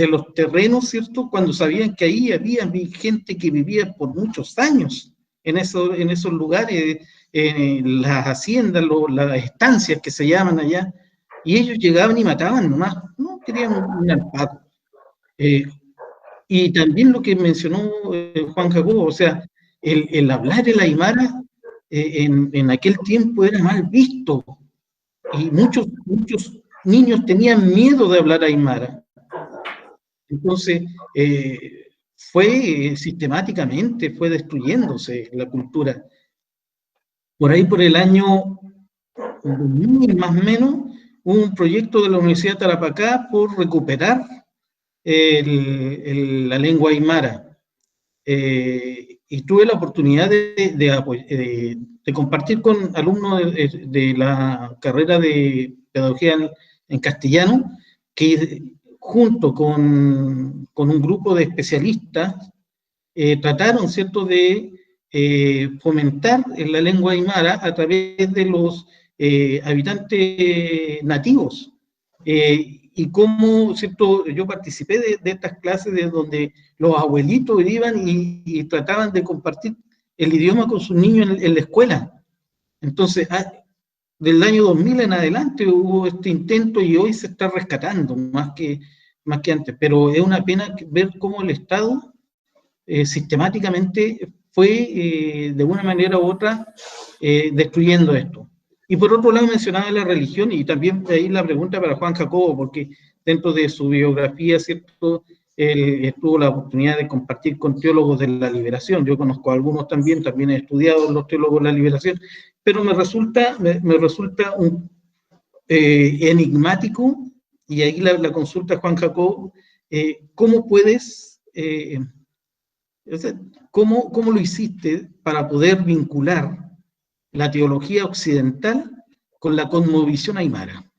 los terrenos, ¿cierto? Cuando sabían que ahí había gente que vivía por muchos años en esos lugares, las haciendas, las estancias que se llaman allá, y ellos llegaban y mataban nomás, no querían un alpaco. Y también lo que mencionó Juan Jacobo, o sea, el hablar el aymara en aquel tiempo era mal visto, y muchos niños tenían miedo de hablar aymara. Entonces, sistemáticamente fue destruyéndose la cultura. Por ahí, por el año 2000 más o menos, hubo un proyecto de la Universidad de Tarapacá por recuperar la lengua aymara. Y tuve la oportunidad de compartir con alumnos de la carrera de pedagogía en castellano, que junto con un grupo de especialistas trataron, ¿cierto?, de fomentar la lengua aymara a través de los habitantes nativos. Y cómo, ¿cierto?, yo participé de estas clases de donde los abuelitos iban y trataban de compartir el idioma con sus niños en la escuela. Entonces, del año 2000 en adelante hubo este intento y hoy se está rescatando más que antes, pero es una pena ver cómo el Estado sistemáticamente fue, de una manera u otra, destruyendo esto. Y por otro lado mencionaba la religión, y también ahí la pregunta para Juan Jacobo, porque dentro de su biografía, ¿cierto?, él tuvo la oportunidad de compartir con teólogos de la liberación. Yo conozco a algunos también he estudiado los teólogos de la liberación, pero me resulta enigmático, y ahí la consulta a Juan Jacobo, ¿cómo puedes... ¿Cómo lo hiciste para poder vincular la teología occidental con la cosmovisión aymara?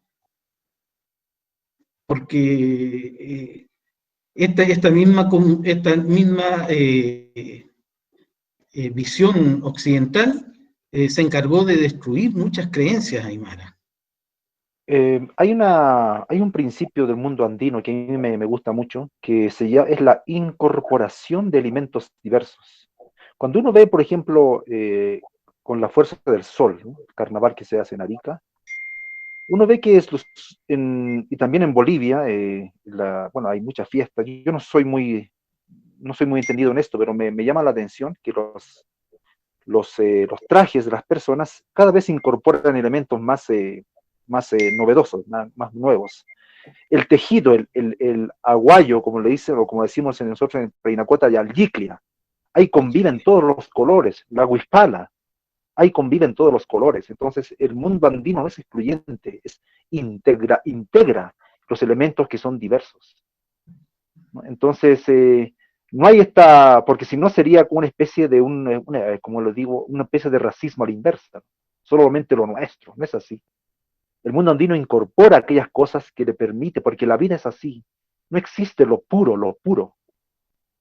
Porque esta misma visión occidental se encargó de destruir muchas creencias aymaras. Hay un principio del mundo andino que a mí me gusta mucho, que es la incorporación de elementos diversos. Cuando uno ve, por ejemplo, con la fuerza del sol, ¿no?, el carnaval que se hace en Arica, uno ve que y también en Bolivia, bueno, hay muchas fiestas. Yo no soy muy entendido en esto, pero me llama la atención que los trajes de las personas cada vez incorporan elementos más novedosos, más nuevos. El tejido, el aguayo, como le dicen, o como decimos nosotros en Parinacota, y algiclia, ahí conviven todos los colores, la huispala, ahí conviven todos los colores. Entonces, el mundo andino no es excluyente, integra los elementos que son diversos, ¿no? Entonces, no hay porque si no sería como una especie de como lo digo, una especie de racismo a la inversa, solamente lo nuestro, no es así. El mundo andino incorpora aquellas cosas que le permite, porque la vida es así, no existe lo puro.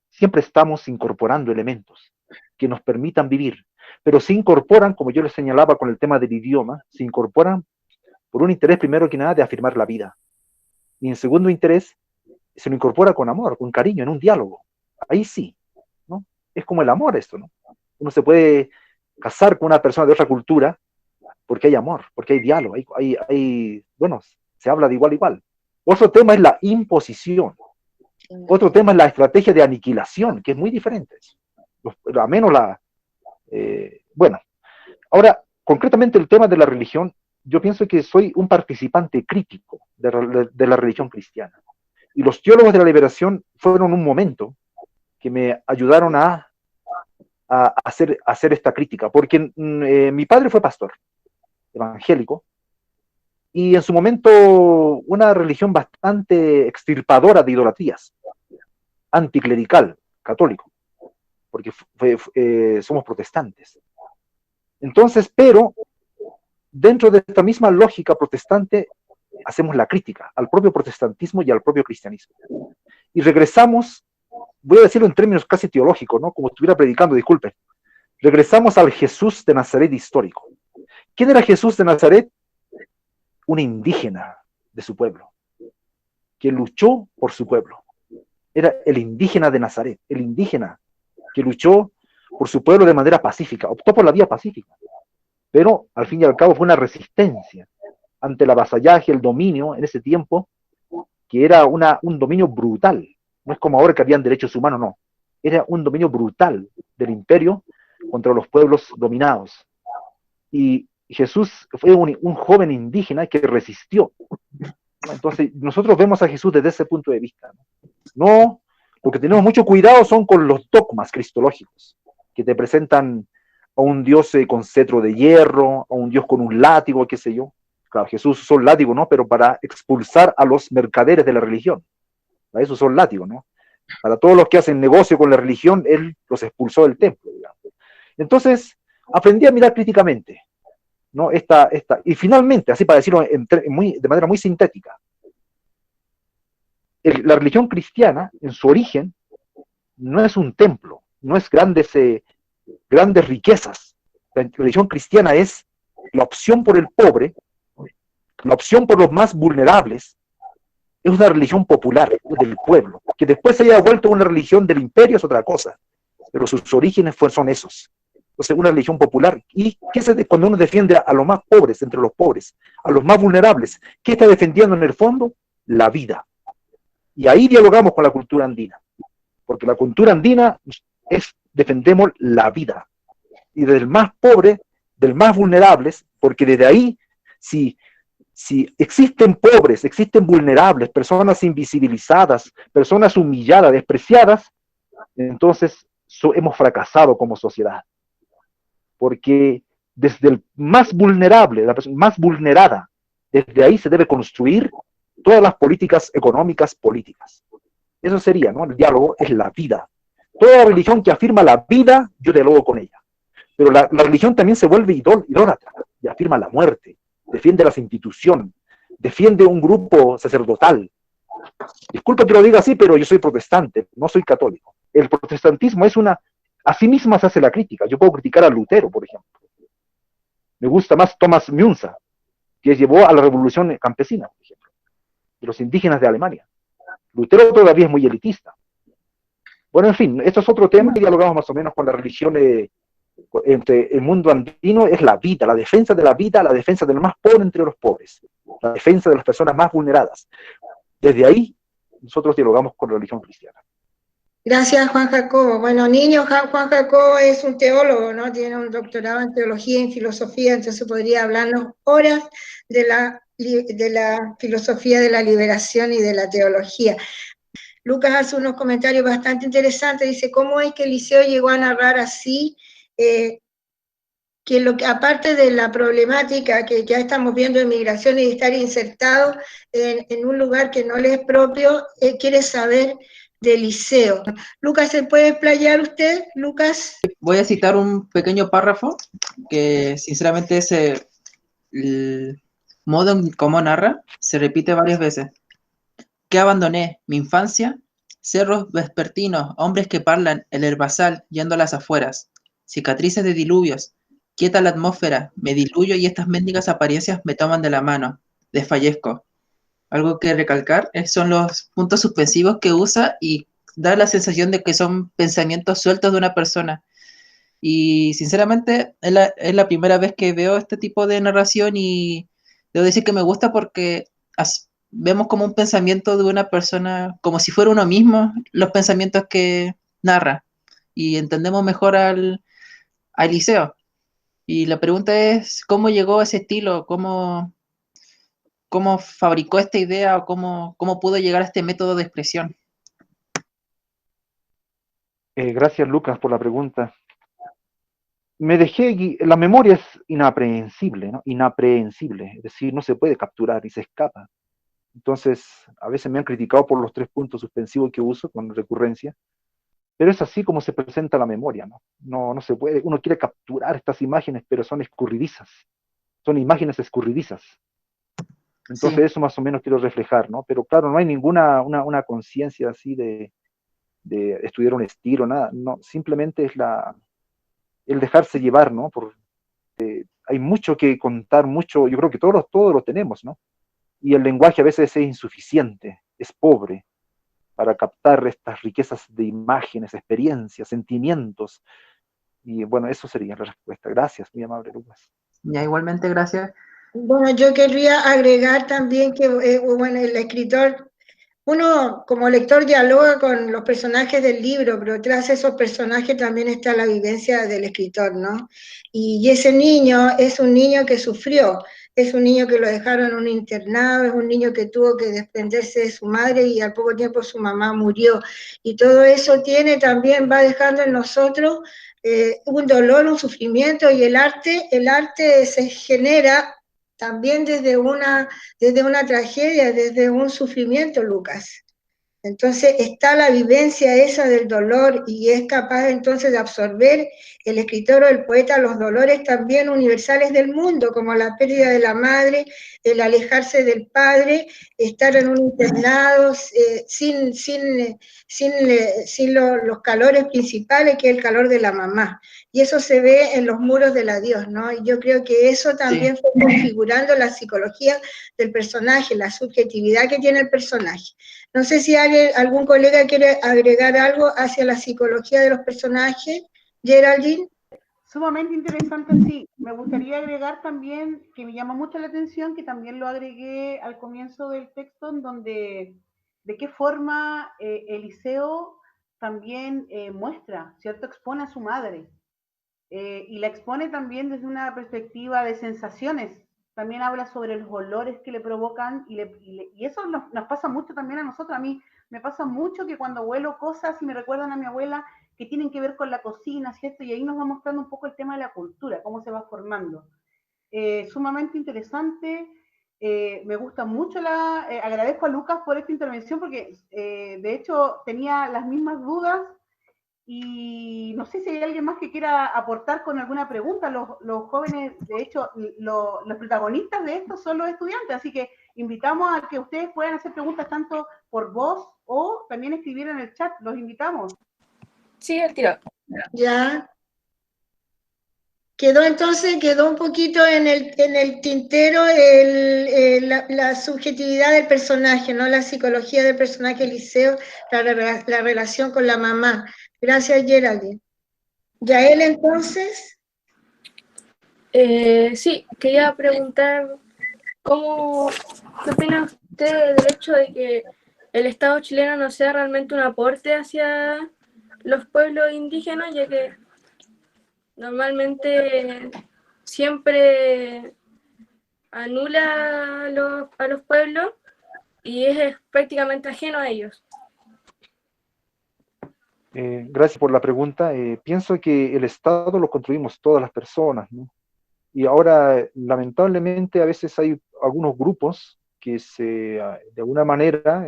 Siempre estamos incorporando elementos que nos permitan vivir, pero se incorporan, como yo les señalaba con el tema del idioma, se incorporan por un interés primero que nada de afirmar la vida, y en segundo interés se lo incorpora con amor, con cariño, en un diálogo. Ahí sí, ¿no? Es como el amor esto, ¿no? Uno se puede casar con una persona de otra cultura porque hay amor, porque hay diálogo, bueno, se habla de igual a igual. Otro tema es la imposición. Otro tema es la estrategia de aniquilación, que es muy diferente. A menos bueno, ahora, concretamente el tema de la religión, yo pienso que soy un participante crítico de la religión cristiana. Y los teólogos de la liberación fueron un momento que me ayudaron a hacer esta crítica, porque mi padre fue pastor evangélico, y en su momento una religión bastante extirpadora de idolatrías, anticlerical, católico, porque somos protestantes. Entonces, pero dentro de esta misma lógica protestante hacemos la crítica al propio protestantismo y al propio cristianismo. Y regresamos, voy a decirlo en términos casi teológicos, ¿no? Como estuviera predicando, disculpen. Regresamos al Jesús de Nazaret histórico. ¿Quién era Jesús de Nazaret? Un indígena de su pueblo, que luchó por su pueblo. Era el indígena de Nazaret, el indígena que luchó por su pueblo de manera pacífica, optó por la vía pacífica, pero al fin y al cabo fue una resistencia ante el avasallaje, el dominio en ese tiempo, que era un dominio brutal. No es como ahora que habían derechos humanos, no. Era un dominio brutal del imperio contra los pueblos dominados. Y Jesús fue un joven indígena que resistió. Entonces, nosotros vemos a Jesús desde ese punto de vista. No, lo que tenemos mucho cuidado son con los dogmas cristológicos, que te presentan a un Dios con cetro de hierro, a un Dios con un látigo, qué sé yo. Claro, Jesús usó el látigo, ¿no? Pero para expulsar a los mercaderes de la religión. Para eso usó el látigo, ¿no? Para todos los que hacen negocio con la religión, él los expulsó del templo, digamos. Entonces, aprendí a mirar críticamente, ¿no? Y finalmente, así para decirlo de manera muy sintética, la religión cristiana, en su origen, no es un templo, no es grandes riquezas. La religión cristiana es la opción por el pobre, la opción por los más vulnerables. Es una religión popular del pueblo, que después se haya vuelto una religión del imperio es otra cosa, pero sus orígenes son esos. Entonces, una religión popular. ¿Y qué cuando uno defiende a los más pobres, entre los pobres, a los más vulnerables? ¿Qué está defendiendo en el fondo? La vida. Y ahí dialogamos con la cultura andina, porque la cultura andina defendemos la vida. Y del más pobre, del más vulnerables, porque desde ahí, si existen pobres, existen vulnerables, personas invisibilizadas, personas humilladas, despreciadas, entonces hemos fracasado como sociedad. Porque desde el más vulnerable, la persona más vulnerada, desde ahí se debe construir todas las políticas económicas políticas. Eso sería, ¿no? El diálogo es la vida. Toda religión que afirma la vida, yo dialogo con ella. Pero la religión también se vuelve idólatra y afirma la muerte, defiende las instituciones, defiende un grupo sacerdotal. Disculpa que lo diga así, pero yo soy protestante, no soy católico. El protestantismo es a sí misma se hace la crítica. Yo puedo criticar a Lutero, por ejemplo. Me gusta más Thomas Müntzer, que llevó a la revolución campesina, por ejemplo, de los indígenas de Alemania. Lutero todavía es muy elitista. Bueno, en fin, esto es otro tema que dialogamos más o menos con la religión entre el mundo andino, es la vida, la defensa de la vida, la defensa del más pobre entre los pobres, la defensa de las personas más vulneradas. Desde ahí, nosotros dialogamos con la religión cristiana. Gracias, Juan Jacobo. Bueno, niño, Juan Jacobo es un teólogo, ¿no? Tiene un doctorado en teología y en filosofía, entonces podría hablarnos horas de la filosofía de la liberación y de la teología. Lucas hace unos comentarios bastante interesantes, dice, ¿cómo es que Eliseo llegó a narrar así? Que aparte de la problemática que ya estamos viendo de migración y de estar insertado en un lugar que no le es propio, quiere saber de Eliseo. Lucas, ¿se puede explayar usted, Lucas? Voy a citar un pequeño párrafo que sinceramente es el modo en cómo narra, se repite varias veces. ¿Qué abandoné? Mi infancia, cerros vespertinos, hombres que parlan, el herbazal, yendo a las afueras, cicatrices de diluvios, quieta la atmósfera, me diluyo y estas mendigas apariencias me toman de la mano, desfallezco. Algo que recalcar son los puntos suspensivos que usa y da la sensación de que son pensamientos sueltos de una persona. Y sinceramente es la primera vez que veo este tipo de narración y debo decir que me gusta porque vemos como un pensamiento de una persona, como si fuera uno mismo, los pensamientos que narra y entendemos mejor a Eliseo. Y la pregunta es, ¿cómo llegó a ese estilo? ¿Cómo fabricó esta idea o cómo pudo llegar a este método de expresión? Gracias, Lucas, por la pregunta. La memoria es inaprehensible, ¿no? Inaprehensible, es decir, no se puede capturar y se escapa. Entonces, a veces me han criticado por los 3 puntos suspensivos que uso con recurrencia, pero es así como se presenta la memoria, ¿no? No se puede, uno quiere capturar estas imágenes, pero son escurridizas, son imágenes escurridizas. Entonces, sí, eso más o menos quiero reflejar, ¿no? Pero claro, no hay ninguna una conciencia así de estudiar un estilo, nada, no, simplemente es el dejarse llevar, ¿no? Hay mucho que contar, mucho, yo creo que todos lo tenemos, ¿no? Y el lenguaje a veces es insuficiente, es pobre para captar estas riquezas de imágenes, experiencias, sentimientos. Y bueno, eso sería la respuesta. Gracias, muy amable, Lucas. Ya, igualmente, gracias. Bueno, yo querría agregar también que, bueno, el escritor, uno como lector dialoga con los personajes del libro, pero tras esos personajes también está la vivencia del escritor, ¿no? Y ese niño es un niño que sufrió, es un niño que lo dejaron en un internado, es un niño que tuvo que desprenderse de su madre y al poco tiempo su mamá murió. Y todo eso también va dejando en nosotros un dolor, un sufrimiento, y el arte se genera también desde una tragedia, desde un sufrimiento, Lucas. Entonces está la vivencia esa del dolor y es capaz entonces de absorber el escritor o el poeta los dolores también universales del mundo, como la pérdida de la madre, el alejarse del padre, estar en un internado sin los calores principales, que es el calor de la mamá. Y eso se ve en los muros del adiós, ¿no? Y yo creo que eso también fue configurando la psicología del personaje, la subjetividad que tiene el personaje. No sé si algún colega quiere agregar algo hacia la psicología de los personajes. Geraldine. Sumamente interesante, sí. Me gustaría agregar también, que me llama mucho la atención, que también lo agregué al comienzo del texto, en donde de qué forma Eliseo también muestra, ¿cierto? Expone a su madre. Y la expone también desde una perspectiva de sensaciones. También habla sobre los olores que le provocan y eso nos pasa mucho también a nosotros. A mí me pasa mucho que cuando huelo cosas y me recuerdan a mi abuela que tienen que ver con la cocina, ¿cierto? Y ahí nos va mostrando un poco el tema de la cultura, cómo se va formando. Sumamente interesante. Me gusta mucho agradezco a Lucas por esta intervención porque de hecho tenía las mismas dudas. Y no sé si hay alguien más que quiera aportar con alguna pregunta. Los jóvenes, de hecho, los protagonistas de esto son los estudiantes, así que invitamos a que ustedes puedan hacer preguntas tanto por voz o también escribir en el chat. Los invitamos. Sí, el tiro. Ya. Quedó un poquito en el tintero la subjetividad del personaje, ¿no? La psicología del personaje Eliseo, la relación con la mamá. Gracias, Geraldine. ¿Yael, entonces? Sí, quería preguntar, ¿qué opina usted del hecho de que el Estado chileno no sea realmente un aporte hacia los pueblos indígenas, ya que normalmente siempre anula a los pueblos y es prácticamente ajeno a ellos. Gracias por la pregunta. Pienso que el Estado lo construimos todas las personas, ¿no? Y ahora, lamentablemente, a veces hay algunos grupos que de alguna manera,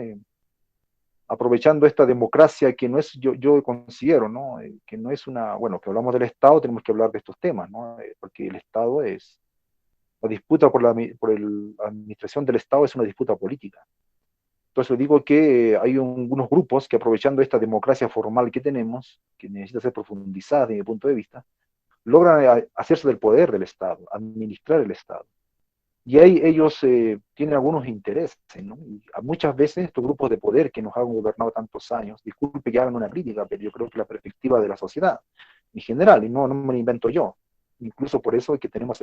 aprovechando esta democracia que no es, yo considero, ¿no? Que no es bueno, que hablamos del Estado, tenemos que hablar de estos temas, ¿no? Porque el Estado la disputa por la administración del Estado es una disputa política. Entonces digo que hay unos grupos que aprovechando esta democracia formal que tenemos, que necesita ser profundizada desde mi punto de vista, logran hacerse del poder del Estado, administrar el Estado. Y ahí ellos tienen algunos intereses, ¿no? Y muchas veces estos grupos de poder que nos han gobernado tantos años, disculpe que hagan una crítica, pero yo creo que la perspectiva de la sociedad en general, y no me lo invento yo, incluso por eso es que tenemos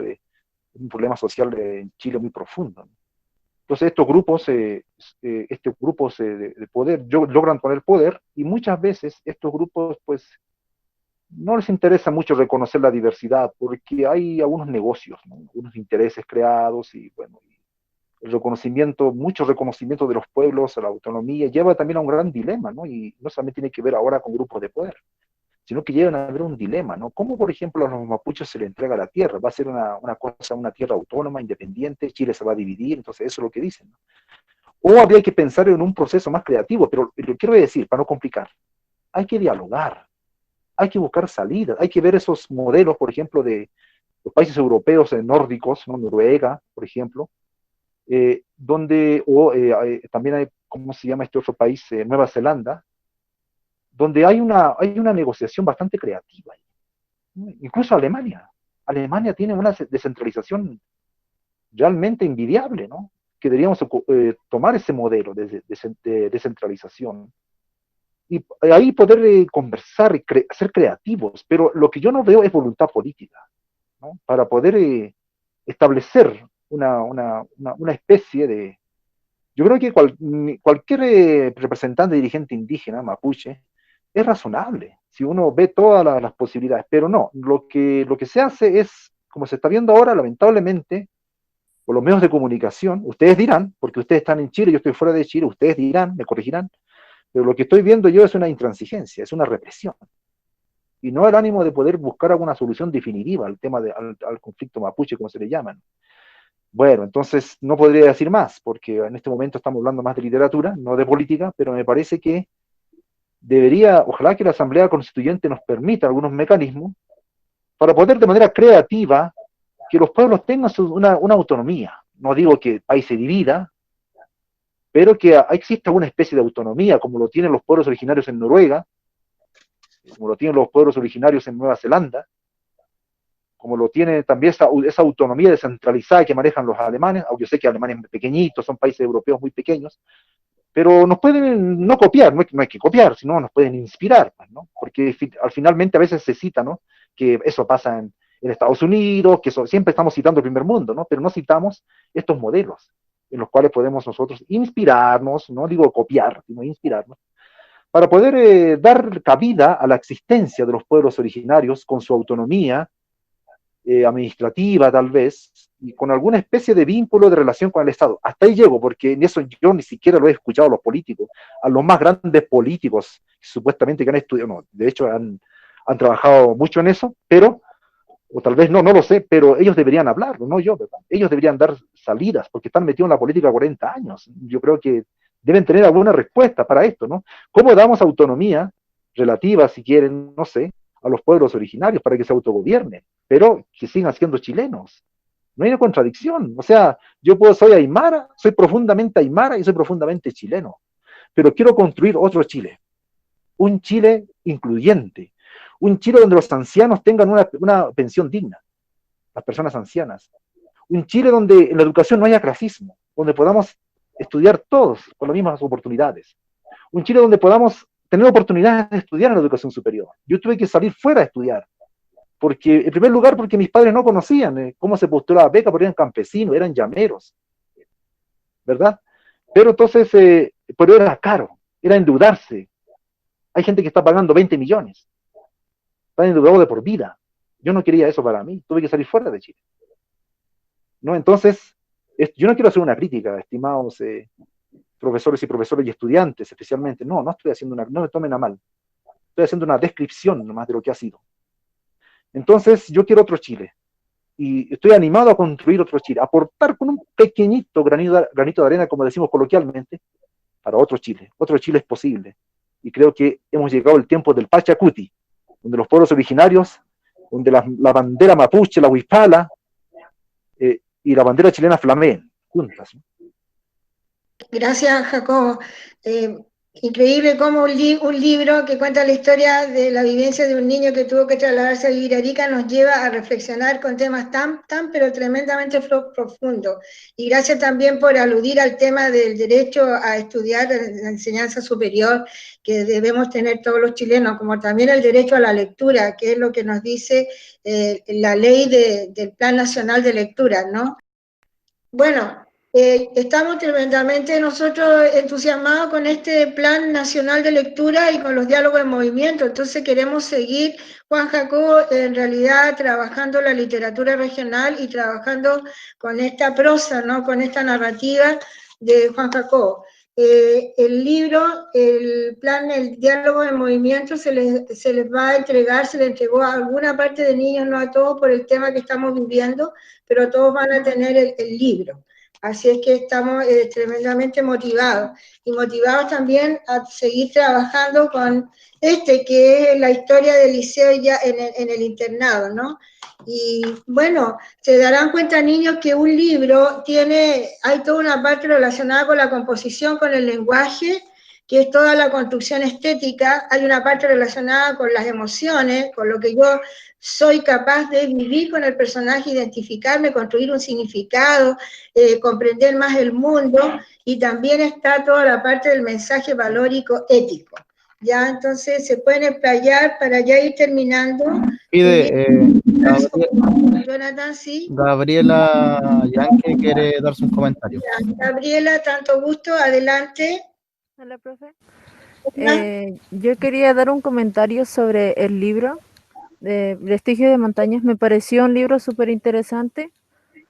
un problema social en Chile muy profundo, ¿no? Entonces estos grupos de poder logran poner poder y muchas veces estos grupos pues no les interesa mucho reconocer la diversidad porque hay algunos negocios, ¿no? Algunos intereses creados y bueno, el reconocimiento, mucho reconocimiento de los pueblos a la autonomía lleva también a un gran dilema, ¿no? Y no solamente tiene que ver ahora con grupos de poder, sino que llegan a haber un dilema, ¿no? ¿Cómo, por ejemplo, a los mapuches se le entrega la tierra? ¿Va a ser una tierra autónoma, independiente? ¿Chile se va a dividir? Entonces, eso es lo que dicen, ¿no? O habría que pensar en un proceso más creativo, pero lo quiero decir, para no complicar, hay que dialogar, hay que buscar salidas, hay que ver esos modelos, por ejemplo, de los países europeos nórdicos, ¿no? Noruega, por ejemplo, también hay, ¿cómo se llama este otro país? Nueva Zelanda, donde hay una negociación bastante creativa. Incluso Alemania. Alemania tiene una descentralización realmente envidiable, ¿no? Que deberíamos tomar ese modelo de descentralización y ahí poder conversar y ser creativos, pero lo que yo no veo es voluntad política, ¿no? Para poder establecer una especie de... Yo creo que cualquier representante, dirigente indígena, mapuche, es razonable, si uno ve todas las posibilidades, pero no, lo que se hace es, como se está viendo ahora, lamentablemente, por los medios de comunicación, ustedes dirán, porque ustedes están en Chile, yo estoy fuera de Chile, ustedes dirán, me corregirán, pero lo que estoy viendo yo es una intransigencia, es una represión, y no el ánimo de poder buscar alguna solución definitiva al tema al conflicto mapuche, como se le llaman. Bueno, entonces no podría decir más, porque en este momento estamos hablando más de literatura, no de política, pero me parece que ojalá que la Asamblea Constituyente nos permita algunos mecanismos para poder de manera creativa que los pueblos tengan una autonomía. No digo que el país se divida, pero que exista una especie de autonomía, como lo tienen los pueblos originarios en Noruega, como lo tienen los pueblos originarios en Nueva Zelanda, como lo tiene también esa autonomía descentralizada que manejan los alemanes, aunque yo sé que Alemania es pequeñito, son países europeos muy pequeños, pero nos pueden no copiar, no hay que copiar, sino nos pueden inspirar, ¿no? Porque finalmente a veces se cita, ¿no? Que eso pasa en Estados Unidos, que siempre estamos citando el primer mundo, ¿no? Pero no citamos estos modelos en los cuales podemos nosotros inspirarnos, no digo copiar, sino inspirarnos, para poder dar cabida a la existencia de los pueblos originarios con su autonomía administrativa tal vez, y con alguna especie de vínculo de relación con el Estado. Hasta ahí llego, porque en eso yo ni siquiera lo he escuchado a los políticos, a los más grandes políticos, supuestamente que han estudiado, no, de hecho han trabajado mucho en eso, pero, o tal vez no lo sé, pero ellos deberían hablar, no yo, ¿verdad? Ellos deberían dar salidas, porque están metidos en la política 40 años. Yo creo que deben tener alguna respuesta para esto, ¿no? ¿Cómo damos autonomía relativa, si quieren, no sé, a los pueblos originarios para que se autogobiernen, pero que sigan siendo chilenos? No hay una contradicción. O sea, soy aymara, soy profundamente aymara y soy profundamente chileno, pero quiero construir otro Chile, un Chile incluyente, un Chile donde los ancianos tengan una pensión digna, las personas ancianas, un Chile donde en la educación no haya clasismo, donde podamos estudiar todos con las mismas oportunidades, un Chile donde podamos tener oportunidades de estudiar en la educación superior. Yo tuve que salir fuera a estudiar, porque en primer lugar porque mis padres no conocían cómo se postulaba beca, porque eran campesinos, eran llameros, ¿verdad? Pero entonces, pero era caro, era endeudarse. Hay gente que está pagando 20 millones, están endeudados de por vida. Yo no quería eso para mí, tuve que salir fuera de Chile, ¿no? Entonces, yo no quiero hacer una crítica, estimados profesores y estudiantes especialmente, no estoy haciendo no me tomen a mal, estoy haciendo una descripción nomás de lo que ha sido. Entonces, yo quiero otro Chile, y estoy animado a construir otro Chile, aportar con un pequeñito granito de arena, como decimos coloquialmente, para otro Chile. Otro Chile es posible, y creo que hemos llegado al tiempo del Pachacuti, donde los pueblos originarios, donde la bandera mapuche, la huispala, y la bandera chilena flameen juntas. Gracias, Jacobo. Increíble cómo un libro que cuenta la historia de la vivencia de un niño que tuvo que trasladarse a vivir a Arica nos lleva a reflexionar con temas tan, pero tremendamente profundos. Y gracias también por aludir al tema del derecho a estudiar la enseñanza superior que debemos tener todos los chilenos, como también el derecho a la lectura, que es lo que nos dice la ley del Plan Nacional de Lectura, ¿no? Bueno, estamos tremendamente nosotros entusiasmados con este Plan Nacional de Lectura y con los diálogos en movimiento, entonces queremos seguir, Juan Jacobo, en realidad trabajando la literatura regional y trabajando con esta prosa, ¿no? Con esta narrativa de Juan Jacobo. El libro, el plan, el diálogo en movimiento se les va a entregar, se le entregó a alguna parte de niños, no a todos por el tema que estamos viviendo, pero todos van a tener el libro. Así es que estamos tremendamente motivados, y motivados también a seguir trabajando con que es la historia del liceo ya en el internado, ¿no? Y bueno, se darán cuenta, niños, que un libro hay toda una parte relacionada con la composición, con el lenguaje, que es toda la construcción estética, hay una parte relacionada con las emociones, con lo que yo soy capaz de vivir con el personaje, identificarme, construir un significado, comprender más el mundo, y también está toda la parte del mensaje valórico ético. Ya, entonces se pueden explayar para ya ir terminando. Jonathan, sí. Gabriela Yanque quiere darse un comentario. Gabriela, tanto gusto, adelante. Hola, profe. Yo quería dar un comentario sobre el libro de Vestigios de Montañas. Me pareció un libro súper interesante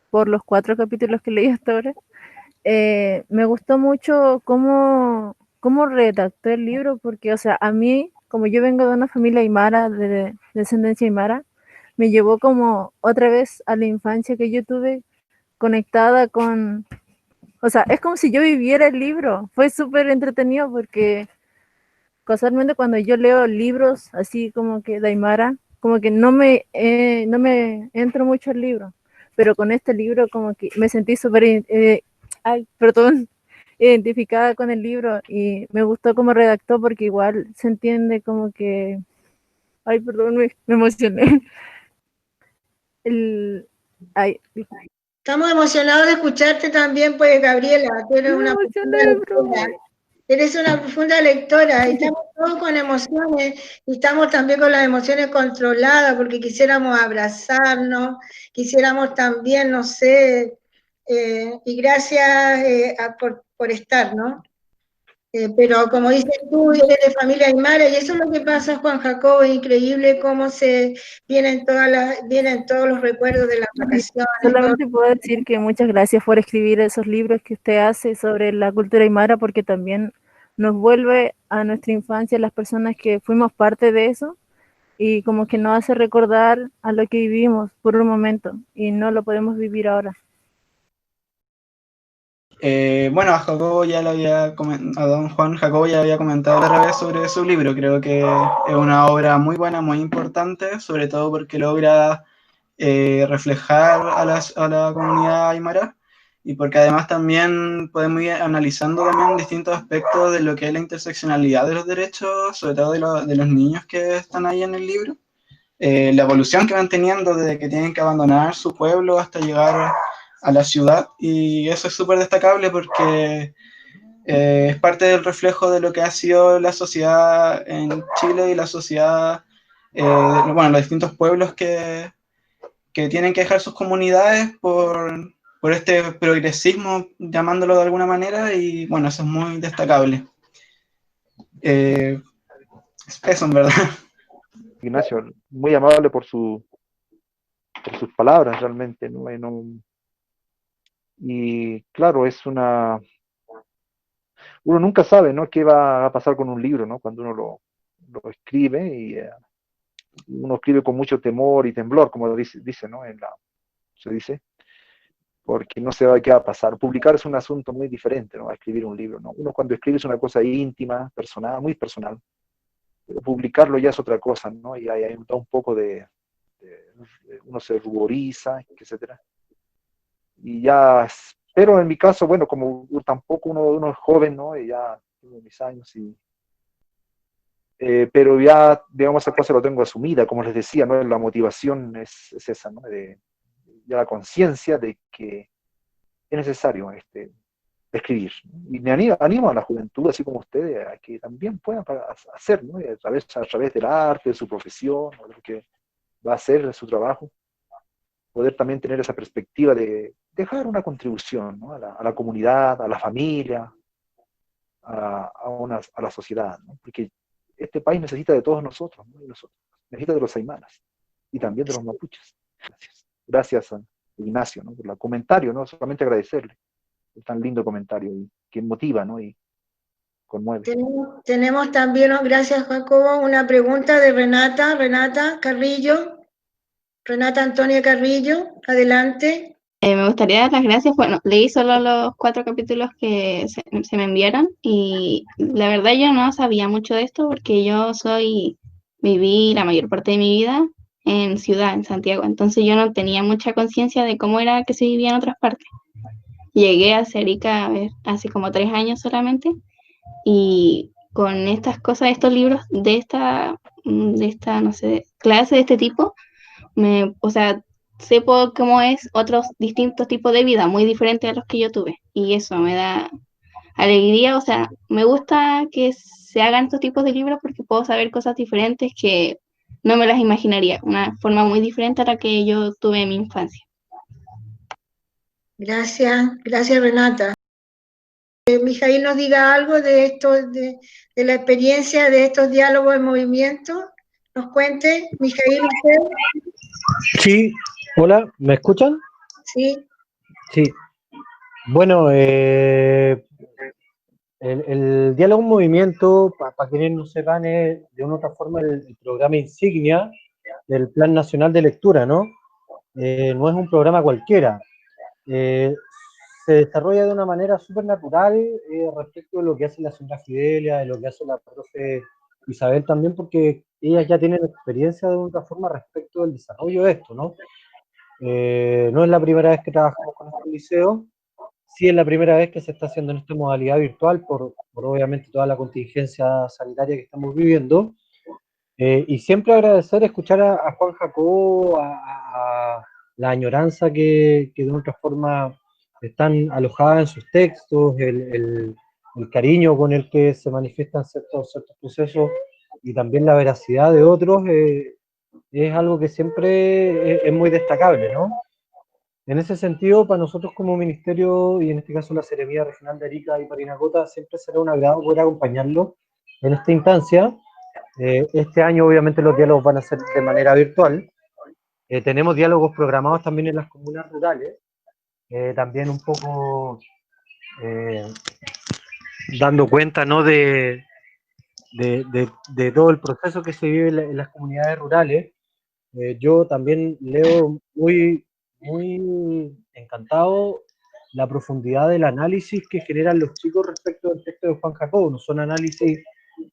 por los 4 capítulos que leí hasta ahora. Me gustó mucho cómo redactó el libro, porque, o sea, a mí, como yo vengo de una familia aymara, de descendencia aymara, me llevó como otra vez a la infancia que yo tuve, conectada con, o sea, es como si yo viviera el libro. Fue súper entretenido porque casualmente cuando yo leo libros así como que de aymara, como que no me entro mucho al libro, pero con este libro como que me sentí súper identificada con el libro, y me gustó cómo redactó, porque igual se entiende como que, me emocioné. Estamos emocionados de escucharte también, pues, Gabriela, tú eres una profunda lectora, y estamos todos con emociones, y estamos también con las emociones controladas, porque quisiéramos abrazarnos, quisiéramos también, no sé, y gracias por estar, ¿no? Pero como dices tú, eres de familia aymara, y eso es lo que pasa, Juan Jacobo, es increíble cómo vienen todos los recuerdos de las vacaciones. Solamente puedo decir que muchas gracias por escribir esos libros que usted hace sobre la cultura aymara, porque también nos vuelve a nuestra infancia, las personas que fuimos parte de eso, y como que nos hace recordar a lo que vivimos por un momento, y no lo podemos vivir ahora. Bueno, a don Juan Jacobo ya había comentado otra vez sobre su libro. Creo que es una obra muy buena, muy importante, sobre todo porque logra reflejar a la comunidad aymara, y porque además también podemos ir analizando también distintos aspectos de lo que es la interseccionalidad de los derechos, sobre todo de los niños que están ahí en el libro, la evolución que van teniendo desde que tienen que abandonar su pueblo hasta llegar a la ciudad, y eso es súper destacable porque es parte del reflejo de lo que ha sido la sociedad en Chile y la sociedad, los distintos pueblos que tienen que dejar sus comunidades por este progresismo, llamándolo de alguna manera, y bueno, eso es muy destacable. Eso en verdad. Ignacio, muy amable por sus palabras realmente, ¿no? Y claro, uno nunca sabe, ¿no? Qué va a pasar con un libro, ¿no? Cuando uno lo escribe y uno escribe con mucho temor y temblor, como dice, ¿no? Se dice, porque no se sabe qué va a pasar. Publicar es un asunto muy diferente, ¿no? A escribir un libro, ¿no? Uno cuando escribe es una cosa íntima, personal, muy personal, pero publicarlo ya es otra cosa, ¿no? Y hay un poco uno se ruboriza, etcétera. Y ya, pero en mi caso, bueno, como tampoco uno es joven, ¿no? Y ya tengo mis años pero ya, digamos, esa cosa lo tengo asumida, como les decía, ¿no? La motivación es esa, ¿no? Ya la conciencia de que es necesario escribir. Y me animo a la juventud, así como ustedes, a que también puedan hacer, ¿no? A través del arte, de su profesión, o de lo que va a hacer su trabajo, poder también tener esa perspectiva de dejar una contribución, ¿no? A la comunidad, a la familia, a la sociedad, ¿no? Porque este país necesita de todos nosotros, ¿no? Necesita de los aymaras y también de los mapuches. Gracias a Ignacio, ¿no? Por el comentario, ¿no? Solamente agradecerle el tan lindo comentario y que motiva, ¿no? Y conmueve. Tenemos también, gracias Jacobo, una pregunta de Renata Carrillo. Renata Antonia Carrillo, adelante. Me gustaría dar las gracias. Bueno, leí solo los 4 capítulos que se me enviaron y la verdad yo no sabía mucho de esto porque viví la mayor parte de mi vida en ciudad, en Santiago, entonces yo no tenía mucha conciencia de cómo era que se vivía en otras partes. Llegué a Arica, a ver, hace como 3 años solamente y con estas cosas, estos libros de esta, no sé, clase de este tipo, o sea, sepo cómo es otros distintos tipos de vida, muy diferentes a los que yo tuve. Y eso me da alegría, o sea, me gusta que se hagan estos tipos de libros porque puedo saber cosas diferentes que no me las imaginaría, una forma muy diferente a la que yo tuve en mi infancia. Gracias Renata. Mijail nos diga algo de esto, de la experiencia de estos diálogos en movimiento. Nos cuente, Mijail, ¿usted? Sí, hola, ¿me escuchan? Sí. Sí. Bueno, el diálogo en movimiento, para quienes no sepan, es de una u otra forma el programa insignia del Plan Nacional de Lectura, ¿no? No es un programa cualquiera. Se desarrolla de una manera súper natural respecto de lo que hace la señora Fidelia, de lo que hace la profe Isabel también, porque ellas ya tienen experiencia de otra forma respecto del desarrollo de esto, ¿no? No es la primera vez que trabajamos con este liceo, sí es la primera vez que se está haciendo en esta modalidad virtual por obviamente toda la contingencia sanitaria que estamos viviendo, y siempre agradecer, escuchar a Juan Jacobo, a la añoranza que de otra forma están alojadas en sus textos, el cariño con el que se manifiestan ciertos procesos y también la veracidad de otros, es algo que siempre es muy destacable, ¿no? En ese sentido, para nosotros como ministerio, y en este caso la Seremía Regional de Arica y Parinacota, siempre será un agrado poder acompañarlo en esta instancia. Este año obviamente los diálogos van a ser de manera virtual. Tenemos diálogos programados también en las comunas rurales, también un poco dando cuenta, ¿no?, de todo el proceso que se vive en las comunidades rurales. Yo también leo muy encantado la profundidad del análisis que generan los chicos respecto del texto de Juan Jacobo. No son análisis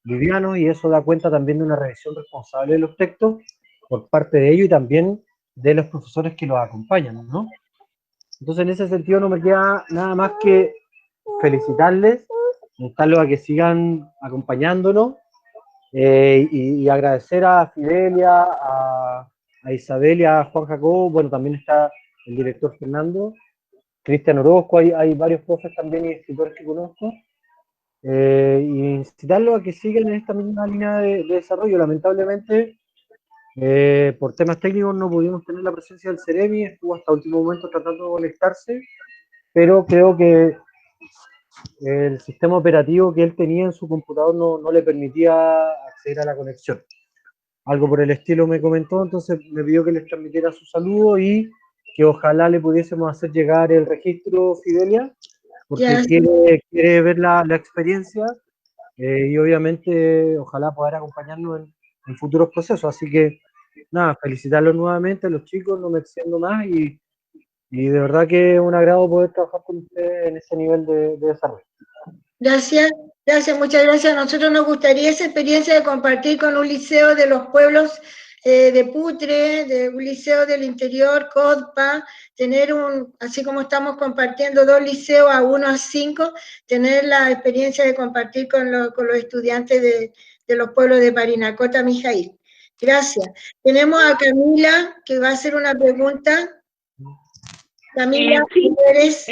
livianos y eso da cuenta también de una revisión responsable de los textos por parte de ellos y también de los profesores que los acompañan, ¿no? Entonces, en ese sentido, no me queda nada más que felicitarles, instarlos a que sigan acompañándonos, y agradecer a Fidelia, a Isabel y a Juan Jacobo. Bueno, también está el director Fernando, Cristian Orozco, hay varios profes también y escritores que conozco, y incitarlos a que sigan en esta misma línea de desarrollo. Lamentablemente, por temas técnicos no pudimos tener la presencia del Ceremi, estuvo hasta último momento tratando de conectarse, pero creo que el sistema operativo que él tenía en su computador no le permitía acceder a la conexión. Algo por el estilo me comentó, entonces me pidió que les transmitiera su saludo y que ojalá le pudiésemos hacer llegar el registro, Fidelia, porque Ya, quiere ver la experiencia y obviamente ojalá poder acompañarnos en futuros procesos. Así que nada, felicitarlos nuevamente a los chicos, no me extiendo más y de verdad que es un agrado poder trabajar con ustedes en ese nivel de desarrollo. gracias, muchas gracias. A nosotros nos gustaría esa experiencia de compartir con un liceo de los pueblos de Putre, de un liceo del interior, CODPA, tener así como estamos compartiendo 2 liceos a 1 a 5, tener la experiencia de compartir con los estudiantes de los pueblos de Parinacota, Mijaíl. Gracias. Tenemos a Camila, que va a hacer una pregunta. Camila, Sí, ¿eres?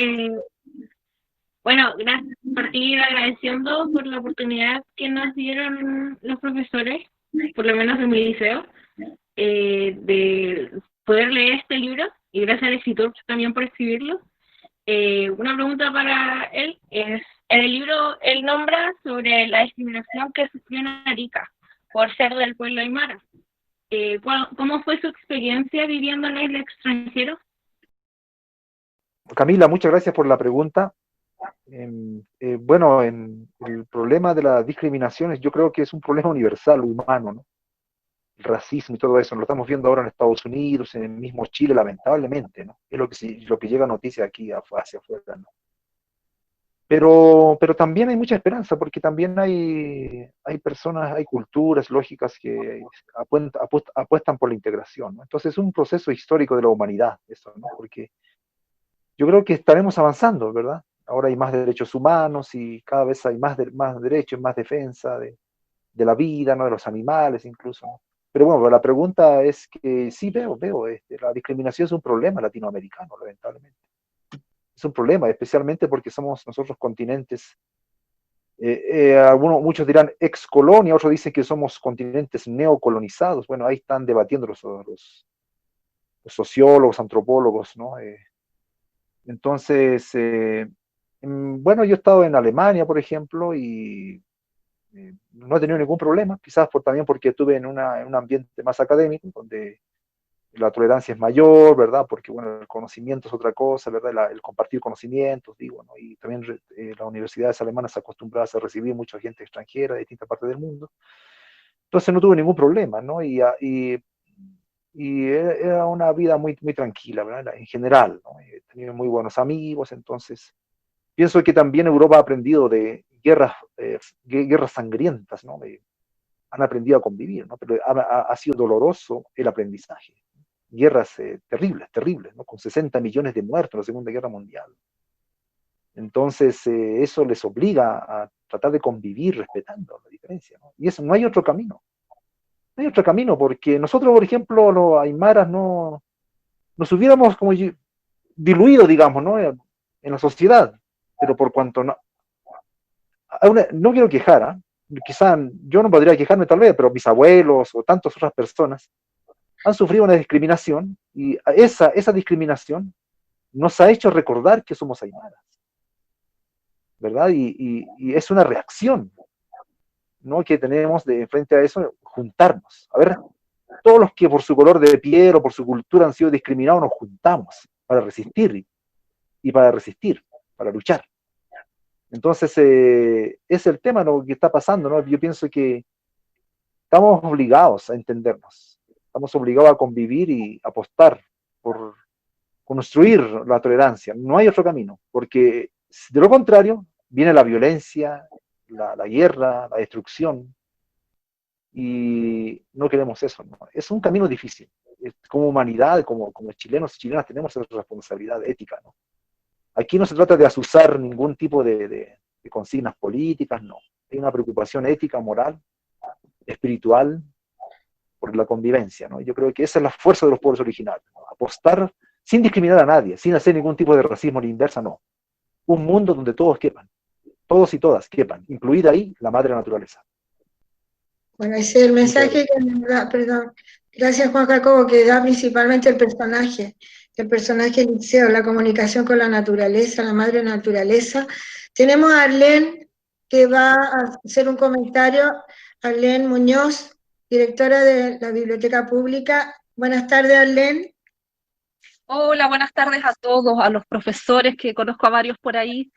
Bueno, gracias por partir agradeciendo por la oportunidad que nos dieron los profesores, por lo menos de mi liceo, de poder leer este libro, y gracias al escritor también por escribirlo. Una pregunta para él es, en el libro él nombra sobre la discriminación que sufrió en Arica por ser del pueblo aymara. ¿Cómo fue su experiencia viviendo en el extranjero? Camila, muchas gracias por la pregunta. Bueno, el problema de las discriminaciones yo creo que es un problema universal, humano, ¿no? El racismo y todo eso, lo estamos viendo ahora en Estados Unidos, en el mismo Chile, lamentablemente, ¿no? Es lo que llega a noticia aquí hacia afuera, ¿no? Pero también hay mucha esperanza, porque también hay personas, hay culturas lógicas que apuestan por la integración, ¿no? Entonces es un proceso histórico de la humanidad, eso, ¿no? Porque yo creo que estaremos avanzando, ¿verdad? Ahora hay más derechos humanos y cada vez hay más derechos, más defensa de la vida, ¿no? De los animales incluso, ¿no? Pero bueno, la pregunta es que sí veo, la discriminación es un problema latinoamericano, lamentablemente. Es un problema, especialmente porque somos nosotros continentes, muchos dirán ex colonia, otros dicen que somos continentes neocolonizados. Bueno, ahí están debatiendo los sociólogos, antropólogos, ¿no? Entonces, bueno, yo he estado en Alemania, por ejemplo, y no he tenido ningún problema, quizás también porque estuve en un ambiente más académico, donde la tolerancia es mayor, ¿verdad? Porque, bueno, el conocimiento es otra cosa, ¿verdad? El compartir conocimientos, digo, ¿no? Y también las universidades alemanas acostumbradas a recibir mucha gente extranjera de distintas partes del mundo. Entonces no tuve ningún problema, ¿no? Y era una vida muy, muy tranquila, ¿verdad? En general, ¿no? He tenido muy buenos amigos, entonces pienso que también Europa ha aprendido de guerras sangrientas, ¿no? Han aprendido a convivir, ¿no? Pero ha sido doloroso el aprendizaje. Guerras terribles, ¿no? Con 60 millones de muertos en la Segunda Guerra Mundial. Entonces, eso les obliga a tratar de convivir respetando la diferencia, ¿no? Y eso, no hay otro camino. No hay otro camino, porque nosotros, por ejemplo, los aymaras nos hubiéramos como diluido, digamos, ¿no? En la sociedad, pero por cuanto no quiero quejar, quizá yo no podría quejarme tal vez, pero mis abuelos o tantas otras personas han sufrido una discriminación, y esa discriminación nos ha hecho recordar que somos aymaras, ¿verdad? Y es una reacción, ¿no? Que tenemos frente a eso, juntarnos. A ver, todos los que por su color de piel o por su cultura han sido discriminados, nos juntamos para resistir y para luchar. Entonces, es el tema, lo que está pasando, ¿no? Yo pienso que estamos obligados a entendernos, estamos obligados a convivir y apostar por construir la tolerancia. No hay otro camino, porque de lo contrario viene la violencia, la guerra, la destrucción, y no queremos eso, ¿no? Es un camino difícil. Como humanidad, como chilenos y chilenas, tenemos esa responsabilidad ética, ¿no? Aquí no se trata de azuzar ningún tipo de consignas políticas, no. Hay una preocupación ética, moral, espiritual, por la convivencia, ¿no? Yo creo que esa es la fuerza de los pueblos originarios, ¿no? Apostar sin discriminar a nadie, sin hacer ningún tipo de racismo ni inversa, no. Un mundo donde todos quepan, todos y todas quepan, incluida ahí la madre naturaleza. Bueno, ese es el mensaje que nos da, perdón. Gracias, Juan Jacobo, que da principalmente el personaje Liceo, la comunicación con la naturaleza, la madre naturaleza. Tenemos a Arlene, que va a hacer un comentario. Arlene Muñoz, directora de la Biblioteca Pública. Buenas tardes, Arlene. Hola, buenas tardes a todos, a los profesores, que conozco a varios por ahí,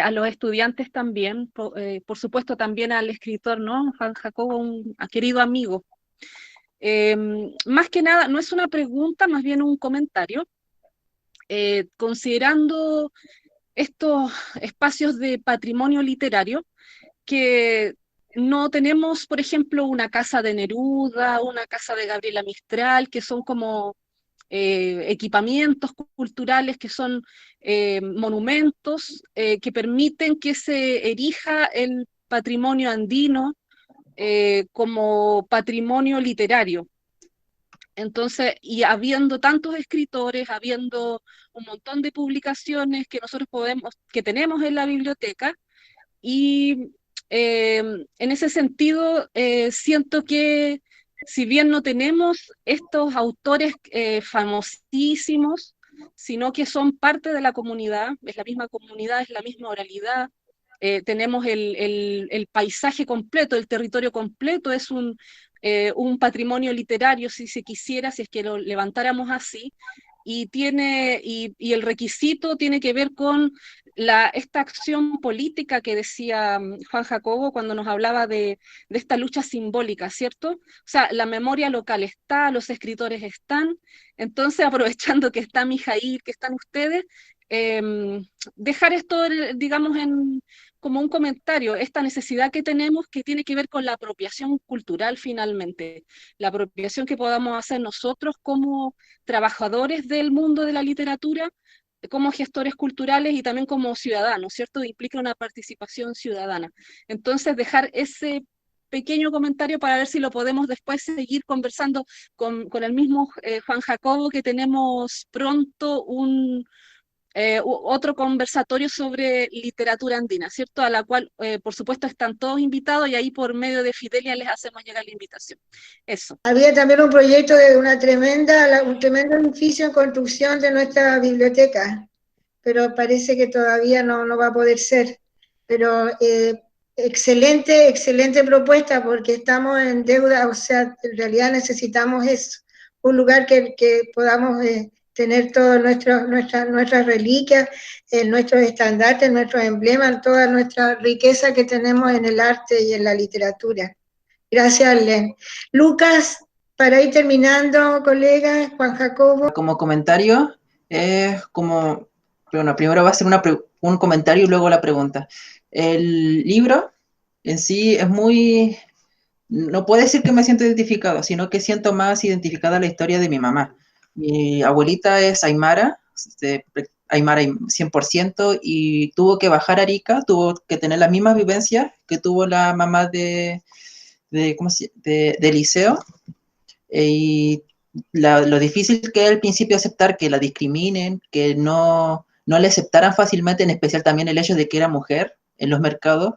a los estudiantes también, por supuesto también al escritor, ¿no? Juan Jacobo, un querido amigo. Más que nada, no es una pregunta, más bien un comentario. Considerando estos espacios de patrimonio literario, que no tenemos, por ejemplo, una casa de Neruda, una casa de Gabriela Mistral, que son como equipamientos culturales, que son monumentos que permiten que se erija el patrimonio andino como patrimonio literario. Entonces, y habiendo tantos escritores, habiendo un montón de publicaciones que nosotros que tenemos en la biblioteca, y en ese sentido siento que si bien no tenemos estos autores famosísimos, sino que son parte de la comunidad, es la misma comunidad, es la misma oralidad, tenemos el paisaje completo, el territorio completo, es un patrimonio literario, si se quisiera, si es que lo levantáramos así, y el requisito tiene que ver con esta acción política que decía Juan Jacobo cuando nos hablaba de esta lucha simbólica, ¿cierto? O sea, la memoria local está, los escritores están, entonces aprovechando que está Mijail, que están ustedes, dejar esto, digamos, como un comentario, esta necesidad que tenemos que tiene que ver con la apropiación cultural finalmente, la apropiación que podamos hacer nosotros como trabajadores del mundo de la literatura, como gestores culturales y también como ciudadanos, ¿cierto? Implica una participación ciudadana. Entonces, dejar ese pequeño comentario para ver si lo podemos después seguir conversando con el mismo Juan Jacobo, que tenemos pronto otro conversatorio sobre literatura andina, ¿cierto? A la cual, por supuesto, están todos invitados y ahí por medio de Fidelia les hacemos llegar la invitación. Eso. Había también un proyecto de un tremendo edificio en construcción de nuestra biblioteca, pero parece que todavía no va a poder ser. Pero excelente propuesta, porque estamos en deuda, o sea, en realidad necesitamos eso, un lugar que podamos tener todas nuestras reliquias, nuestros estandartes, nuestros emblemas, toda nuestra riqueza que tenemos en el arte y en la literatura. Gracias, Len. Lucas, para ir terminando, colega, Juan Jacobo. Como comentario, bueno, primero va a ser un comentario y luego la pregunta. El libro en sí es muy, no puedo decir que me siento identificado, sino que siento más identificada la historia de mi mamá. Mi abuelita es aymara, aymara 100%, y tuvo que bajar a Arica, tuvo que tener las mismas vivencias que tuvo la mamá de Liceo, y lo difícil que es al principio aceptar que la discriminen, que no le aceptaran fácilmente, en especial también el hecho de que era mujer en los mercados.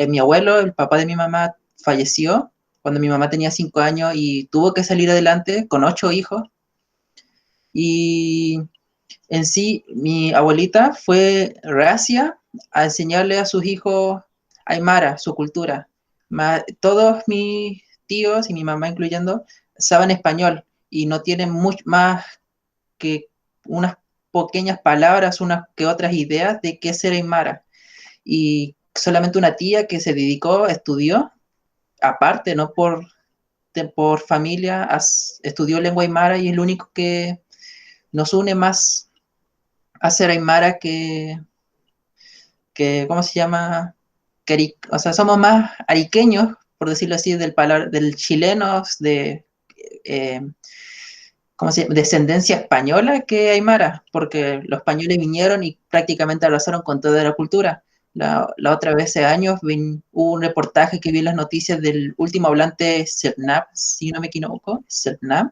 Mi abuelo, el papá de mi mamá, falleció cuando mi mamá tenía 5 años y tuvo que salir adelante con 8 hijos. Y en sí, mi abuelita fue reacia a enseñarle a sus hijos aymara, su cultura. Todos mis tíos y mi mamá incluyendo saben español y no tienen mucho más que unas pequeñas palabras, unas que otras ideas de qué es ser aymara. Y solamente una tía que se dedicó, estudió, aparte, no por familia, estudió lengua aymara, y es lo único que nos une más a ser aymara que ¿cómo se llama? O sea, somos más ariqueños, por decirlo así, del chilenos de descendencia española que aymara, porque los españoles vinieron y prácticamente arrasaron con toda la cultura. La otra vez, hace años, hubo un reportaje que vi en las noticias del último hablante Selknam, si no me equivoco, Selknam,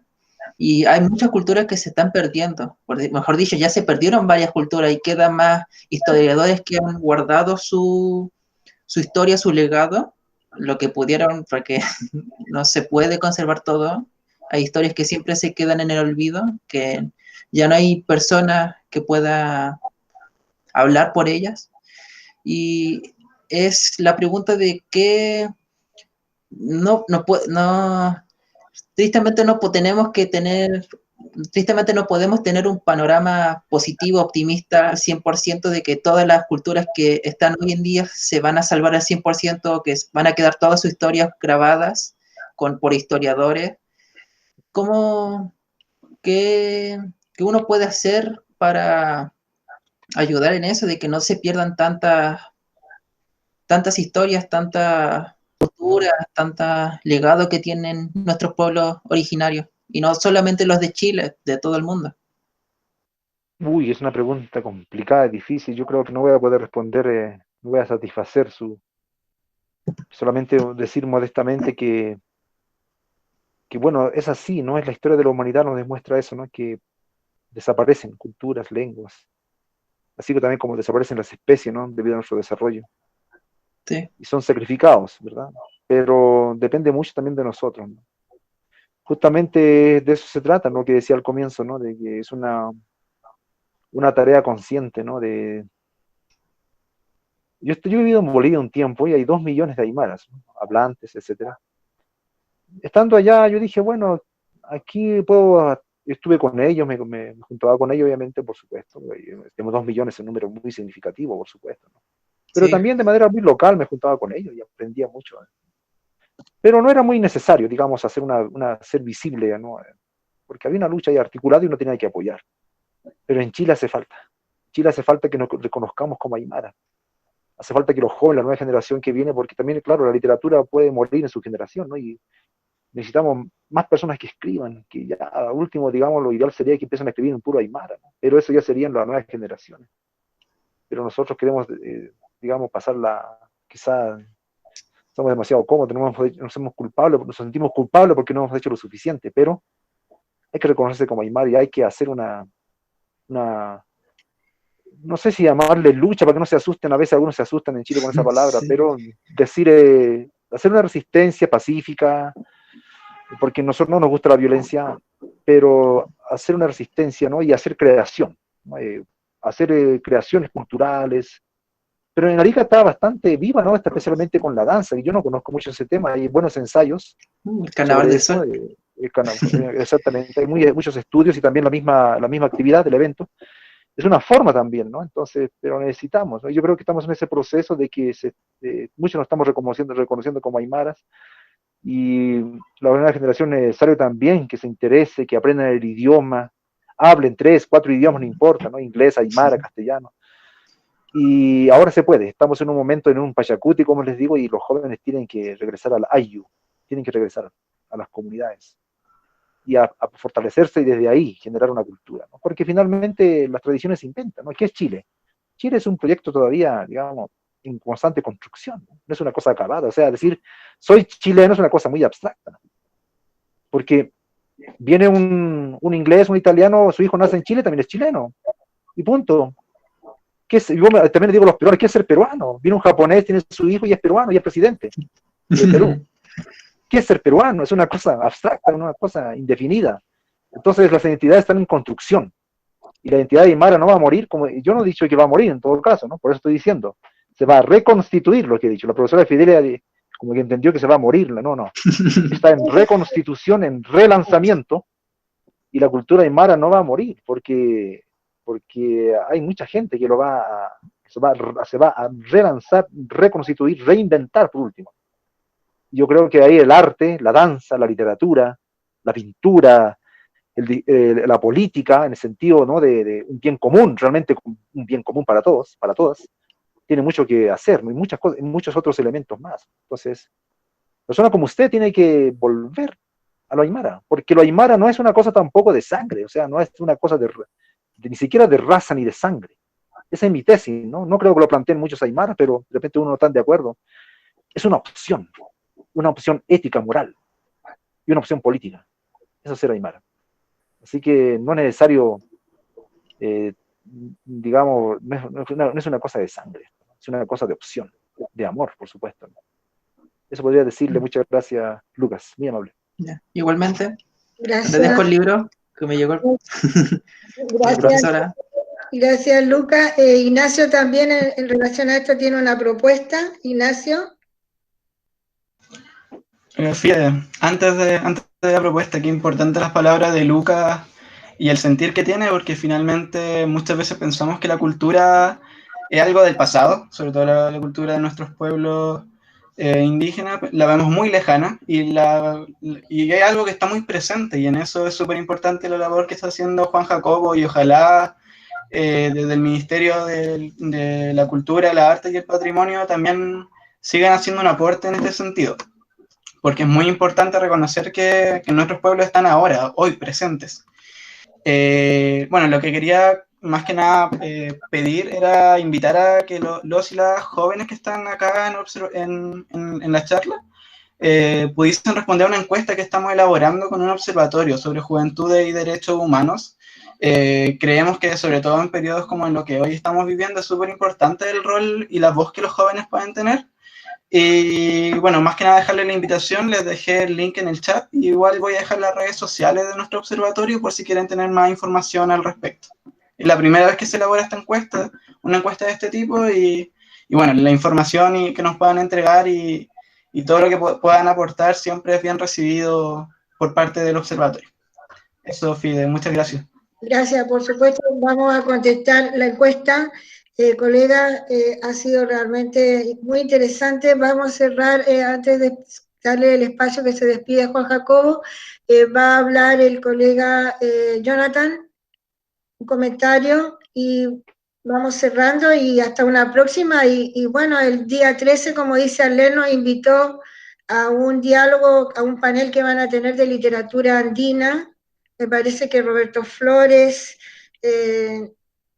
y hay muchas culturas que se están perdiendo, mejor dicho, ya se perdieron varias culturas y quedan más historiadores que han guardado su historia, su legado, lo que pudieron, porque no se puede conservar todo. Hay historias que siempre se quedan en el olvido, que ya no hay persona que pueda hablar por ellas. Y es la pregunta de qué tristemente no tenemos que tener tristemente no podemos tener un panorama positivo, optimista al 100% de que todas las culturas que están hoy en día se van a salvar al 100%, que van a quedar todas sus historias grabadas por historiadores. ¿Qué uno puede hacer para ayudar en eso, de que no se pierdan tantas historias, tantas culturas, tantos legados que tienen nuestros pueblos originarios? Y no solamente los de Chile, de todo el mundo. Uy, es una pregunta complicada, difícil. Yo creo que no voy a poder responder, no voy a satisfacer solamente decir modestamente que bueno, es así, ¿no? Es la historia de la humanidad nos demuestra eso, ¿no? Que desaparecen culturas, lenguas, así que también como desaparecen las especies, ¿no? Debido a nuestro desarrollo. Sí. Y son sacrificados, ¿verdad? Pero depende mucho también de nosotros, ¿no? Justamente de eso se trata, ¿no? Que decía al comienzo, ¿no? De que es una tarea consciente, ¿no? Yo he vivido en Bolivia un tiempo y hay 2 millones de aymaras, ¿no? Hablantes, etcétera. Estando allá, yo dije, bueno, aquí estuve con ellos, me juntaba con ellos, obviamente, por supuesto. Tenemos 2 millones, es un número muy significativo, por supuesto, ¿no? Pero Sí. también de manera muy local me juntaba con ellos y aprendía mucho. Pero no era muy necesario, digamos, hacer ser visible, ¿no? Porque había una lucha ahí articulada y uno tenía que apoyar. Pero en Chile hace falta. En Chile hace falta que nos reconozcamos como aymara. Hace falta que los jóvenes, la nueva generación que viene, porque también, claro, la literatura puede morir en su generación, ¿no? Y necesitamos más personas que escriban, que ya, a último, digamos, lo ideal sería que empiecen a escribir en puro aymara, ¿no? Pero eso ya serían las nuevas generaciones. Pero nosotros queremos, digamos, quizá somos demasiado cómodos, nos sentimos culpables porque no hemos hecho lo suficiente, pero hay que reconocerse como aymara y hay que hacer no sé si llamarle lucha, para que no se asusten, a veces algunos se asustan en Chile con esa palabra, sí. Pero hacer una resistencia pacífica, porque a nosotros no nos gusta la violencia, pero hacer una resistencia, ¿no? Y hacer creación, ¿no? Hacer creaciones culturales. Pero en Arica está bastante viva, ¿no? Está especialmente con la danza, y yo no conozco mucho ese tema, hay buenos ensayos. El Carnaval del Sol. Exactamente, hay muchos estudios y también la misma actividad del evento. Es una forma también, ¿no? Entonces, pero necesitamos, ¿no? Yo creo que estamos en ese proceso de que muchos nos estamos reconociendo como aymaras, y la nueva generación es necesario también que se interese, que aprendan el idioma, hablen 3, 4 idiomas, no importa, ¿no? Inglés, aymara, castellano. Y ahora se puede, estamos en un momento, en un pachacuti, como les digo, y los jóvenes tienen que regresar al ayu, tienen que regresar a las comunidades y a fortalecerse y desde ahí generar una cultura, ¿no? Porque finalmente las tradiciones se inventan, ¿no? ¿Qué es Chile? Chile es un proyecto todavía, digamos, en constante construcción, ¿no? No es una cosa acabada, o sea, decir soy chileno es una cosa muy abstracta, ¿no? Porque viene un inglés, un italiano, su hijo nace en Chile, también es chileno, y punto. Yo también le digo a los peruanos, ¿qué es ser peruano? Viene un japonés, tiene su hijo y es peruano y es presidente de Perú. ¿Qué es ser peruano? Es una cosa abstracta, una cosa indefinida. Entonces las identidades están en construcción. Y la identidad de aymara no va a morir, como yo no he dicho que va a morir en todo caso, ¿no? Por eso estoy diciendo. Se va a reconstituir lo que he dicho. La profesora Fidelia como que entendió que se va a morir. No. Está en reconstitución, en relanzamiento, y la cultura aymara no va a morir, porque hay mucha gente que se va a relanzar, reconstituir, reinventar por último. Yo creo que ahí el arte, la danza, la literatura, la pintura, la política, en el sentido, ¿no? de un bien común, realmente un bien común para todos, para todas, tiene mucho que hacer, ¿no? Y muchos otros elementos más. Entonces, personas como usted tiene que volver a lo aymara, porque lo aymara no es una cosa tampoco de sangre, o sea, no es una cosa ni siquiera de raza ni de sangre. Esa es mi tesis, ¿no? No creo que lo planteen muchos aymaras, pero de repente uno no está de acuerdo. Es una opción ética, moral, y una opción política. Eso es ser aymara. Así que no es necesario, digamos, no es una cosa de sangre, es una cosa de opción, de amor, por supuesto, ¿no? Eso podría decirle. Muchas gracias, Lucas, muy amable. Ya. Igualmente, Gracias. le dejo el libro que me llegó. Gracias. Gracias, Lucas. Ignacio también en relación a esto tiene una propuesta. Ignacio. Fíjate, antes de la propuesta, qué importante las palabras de Lucas y el sentir que tiene, porque finalmente muchas veces pensamos que la cultura es algo del pasado, sobre todo la cultura de nuestros pueblos indígenas, la vemos muy lejana y es algo que está muy presente, y en eso es súper importante la labor que está haciendo Juan Jacobo, y ojalá desde el Ministerio de la Cultura, la Arte y el Patrimonio también sigan haciendo un aporte en este sentido, porque es muy importante reconocer que nuestros pueblos están ahora, hoy, presentes. Bueno, lo que quería más que nada pedir era invitar a que los y las jóvenes que están acá en la charla pudiesen responder a una encuesta que estamos elaborando con un observatorio sobre juventudes y derechos humanos. Creemos que sobre todo en periodos como en lo que hoy estamos viviendo es súper importante el rol y la voz que los jóvenes pueden tener. Y bueno, más que nada dejarles la invitación, les dejé el link en el chat, y igual voy a dejar las redes sociales de nuestro observatorio por si quieren tener más información al respecto. Es la primera vez que se elabora esta encuesta, una encuesta de este tipo, y bueno, la información que nos puedan entregar y todo lo que puedan aportar siempre es bien recibido por parte del observatorio. Eso, Fide, muchas gracias. Gracias, por supuesto, vamos a contestar la encuesta. Colega, ha sido realmente muy interesante. Vamos a cerrar, antes de darle el espacio que se despide Juan Jacobo, va a hablar el colega Jonathan, un comentario, y vamos cerrando, y hasta una próxima. Y bueno, el día 13, como dice Arlene, nos invitó a un diálogo, a un panel que van a tener de literatura andina. Me parece que Roberto Flores,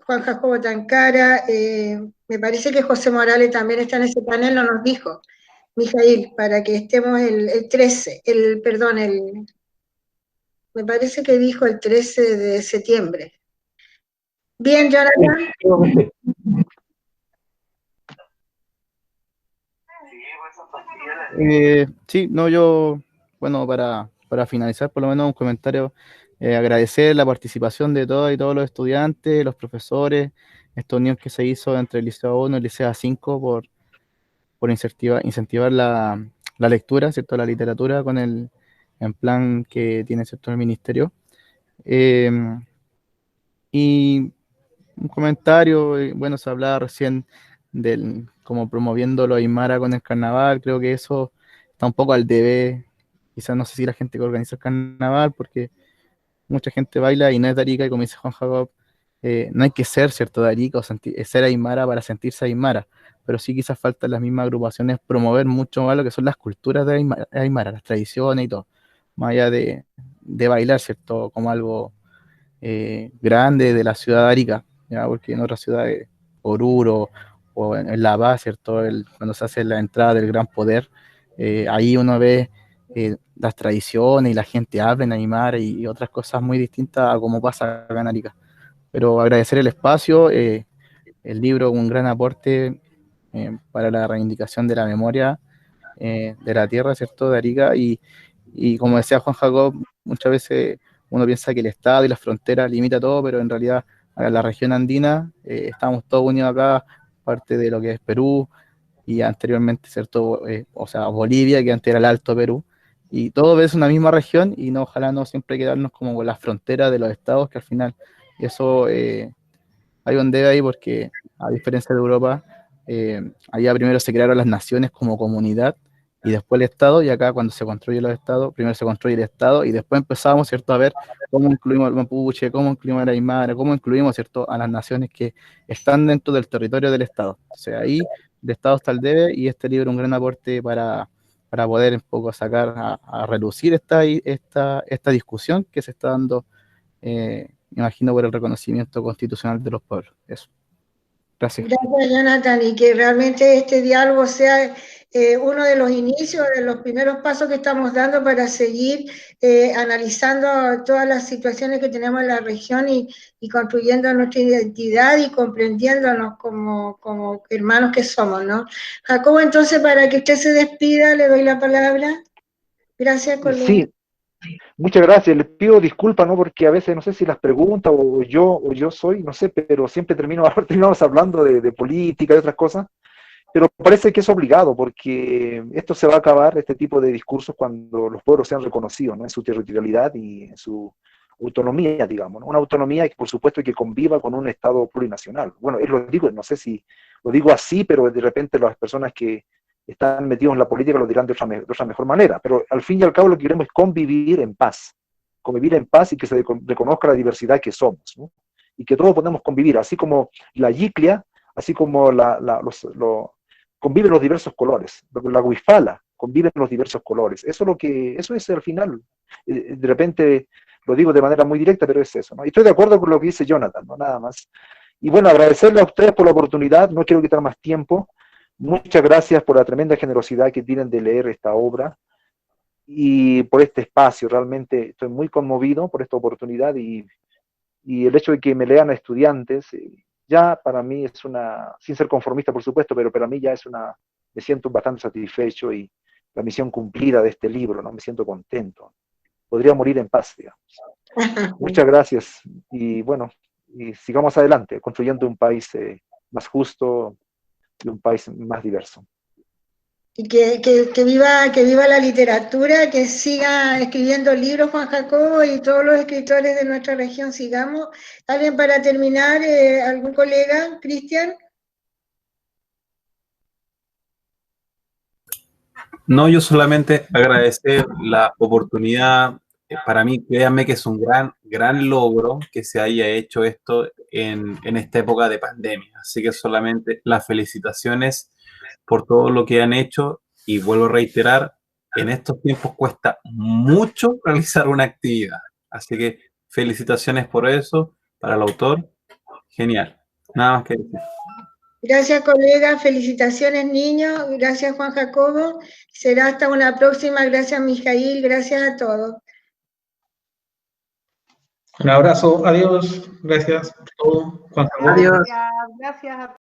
Juan Jacobo Tancara, me parece que José Morales también está en ese panel, no nos dijo, Mijail, para que estemos el 13, me parece que dijo el 13 de septiembre. Bien, Jonathan. Sí, no, yo, bueno, para finalizar, por lo menos un comentario, agradecer la participación de todas y todos los estudiantes, los profesores, esta unión que se hizo entre el Liceo 1 y el Liceo 5 por incentivar la lectura, ¿cierto? La literatura con el en plan que tiene, ¿cierto?, el ministerio. Y un comentario, bueno, se hablaba recién del como promoviendo los Aymara con el carnaval. Creo que eso está un poco al debe, quizás no sé si la gente que organiza el carnaval, porque mucha gente baila y no es de Arica, y como dice Juan Jacob, no hay que ser, ¿cierto?, de Arica o ser Aymara para sentirse Aymara, pero sí quizás faltan las mismas agrupaciones promover mucho más lo que son las culturas de Aymara, las tradiciones y todo, más allá de bailar, ¿cierto?, como algo grande de la ciudad de Arica, ¿ya? Porque en otras ciudades, Oruro o en La Paz, ¿cierto?, cuando se hace la entrada del Gran Poder, ahí uno ve las tradiciones y la gente habla en Aymara y otras cosas muy distintas a como pasa acá en Arica. Pero agradecer el espacio, el libro, un gran aporte para la reivindicación de la memoria de la tierra, ¿cierto?, de Arica, y como decía Juan Jacob, muchas veces uno piensa que el Estado y las fronteras limita todo, pero en realidad a la región andina estamos todos unidos acá, parte de lo que es Perú, y anteriormente, ¿cierto?, o sea, Bolivia, que antes era el Alto Perú, y todo es una misma región, y no, ojalá no siempre quedarnos como con las fronteras de los estados, que al final eso hay un debe ahí, porque a diferencia de Europa, allá primero se crearon las naciones como comunidad, y después el Estado, y acá cuando se construyen los Estados, primero se construye el Estado, y después empezamos, ¿cierto?, a ver cómo incluimos al mapuche, cómo incluimos a la aymara, cómo incluimos, ¿cierto?, a las naciones que están dentro del territorio del Estado. O sea, ahí el Estado está al debe, y este libro es un gran aporte para poder un poco sacar, a reducir esta discusión que se está dando, me imagino, por el reconocimiento constitucional de los pueblos. Eso. Gracias. Gracias, Jonathan, y que realmente este diálogo sea uno de los inicios, de los primeros pasos que estamos dando para seguir analizando todas las situaciones que tenemos en la región y construyendo nuestra identidad y comprendiéndonos como hermanos que somos, ¿no? Jacobo, entonces, para que usted se despida, le doy la palabra. Gracias, colega. Sí, muchas gracias. Les pido disculpas, ¿no? Porque a veces no sé si las preguntas o yo soy, no sé, pero siempre terminamos hablando de política y otras cosas. Pero parece que es obligado, porque esto se va a acabar, este tipo de discursos, cuando los pueblos sean reconocidos, ¿no?, en su territorialidad y en su autonomía, digamos, ¿no? Una autonomía que por supuesto que conviva con un Estado plurinacional. Bueno, lo digo, no sé si lo digo así, pero de repente las personas que están metidos en la política lo dirán de otra mejor manera, pero al fin y al cabo lo que queremos es convivir en paz y que se reconozca la diversidad que somos, ¿no? Y que todos podamos convivir, así como la yiclia, así como conviven los diversos colores, la huifala, conviven los diversos colores. Eso es al final, de repente lo digo de manera muy directa, pero es eso, ¿no? Y estoy de acuerdo con lo que dice Jonathan, ¿no? Nada más. Y bueno, agradecerle a ustedes por la oportunidad, no quiero quitar más tiempo. Muchas gracias por la tremenda generosidad que tienen de leer esta obra y por este espacio. Realmente estoy muy conmovido por esta oportunidad y el hecho de que me lean a estudiantes, ya para mí es sin ser conformista por supuesto, pero para mí ya me siento bastante satisfecho y la misión cumplida de este libro, ¿no? Me siento contento. Podría morir en paz, digamos. Muchas gracias y bueno, y sigamos adelante, construyendo un país más justo y un país más diverso. Y que viva la literatura, que siga escribiendo libros Juan Jacobo y todos los escritores de nuestra región, sigamos. ¿Alguien para terminar? ¿Algún colega? ¿Cristian? No, yo solamente agradecer la oportunidad. Para mí, créanme que es un gran logro que se haya hecho esto en esta época de pandemia. Así que solamente las felicitaciones por todo lo que han hecho y vuelvo a reiterar, en estos tiempos cuesta mucho realizar una actividad. Así que felicitaciones por eso, para el autor. Genial. Nada más que decir. Gracias, colega. Felicitaciones, niños. Gracias, Juan Jacobo. Será hasta una próxima. Gracias, Mijail. Gracias a todos. Un abrazo. Adiós. Gracias por todo. Juan Jacobo. Adiós. Gracias a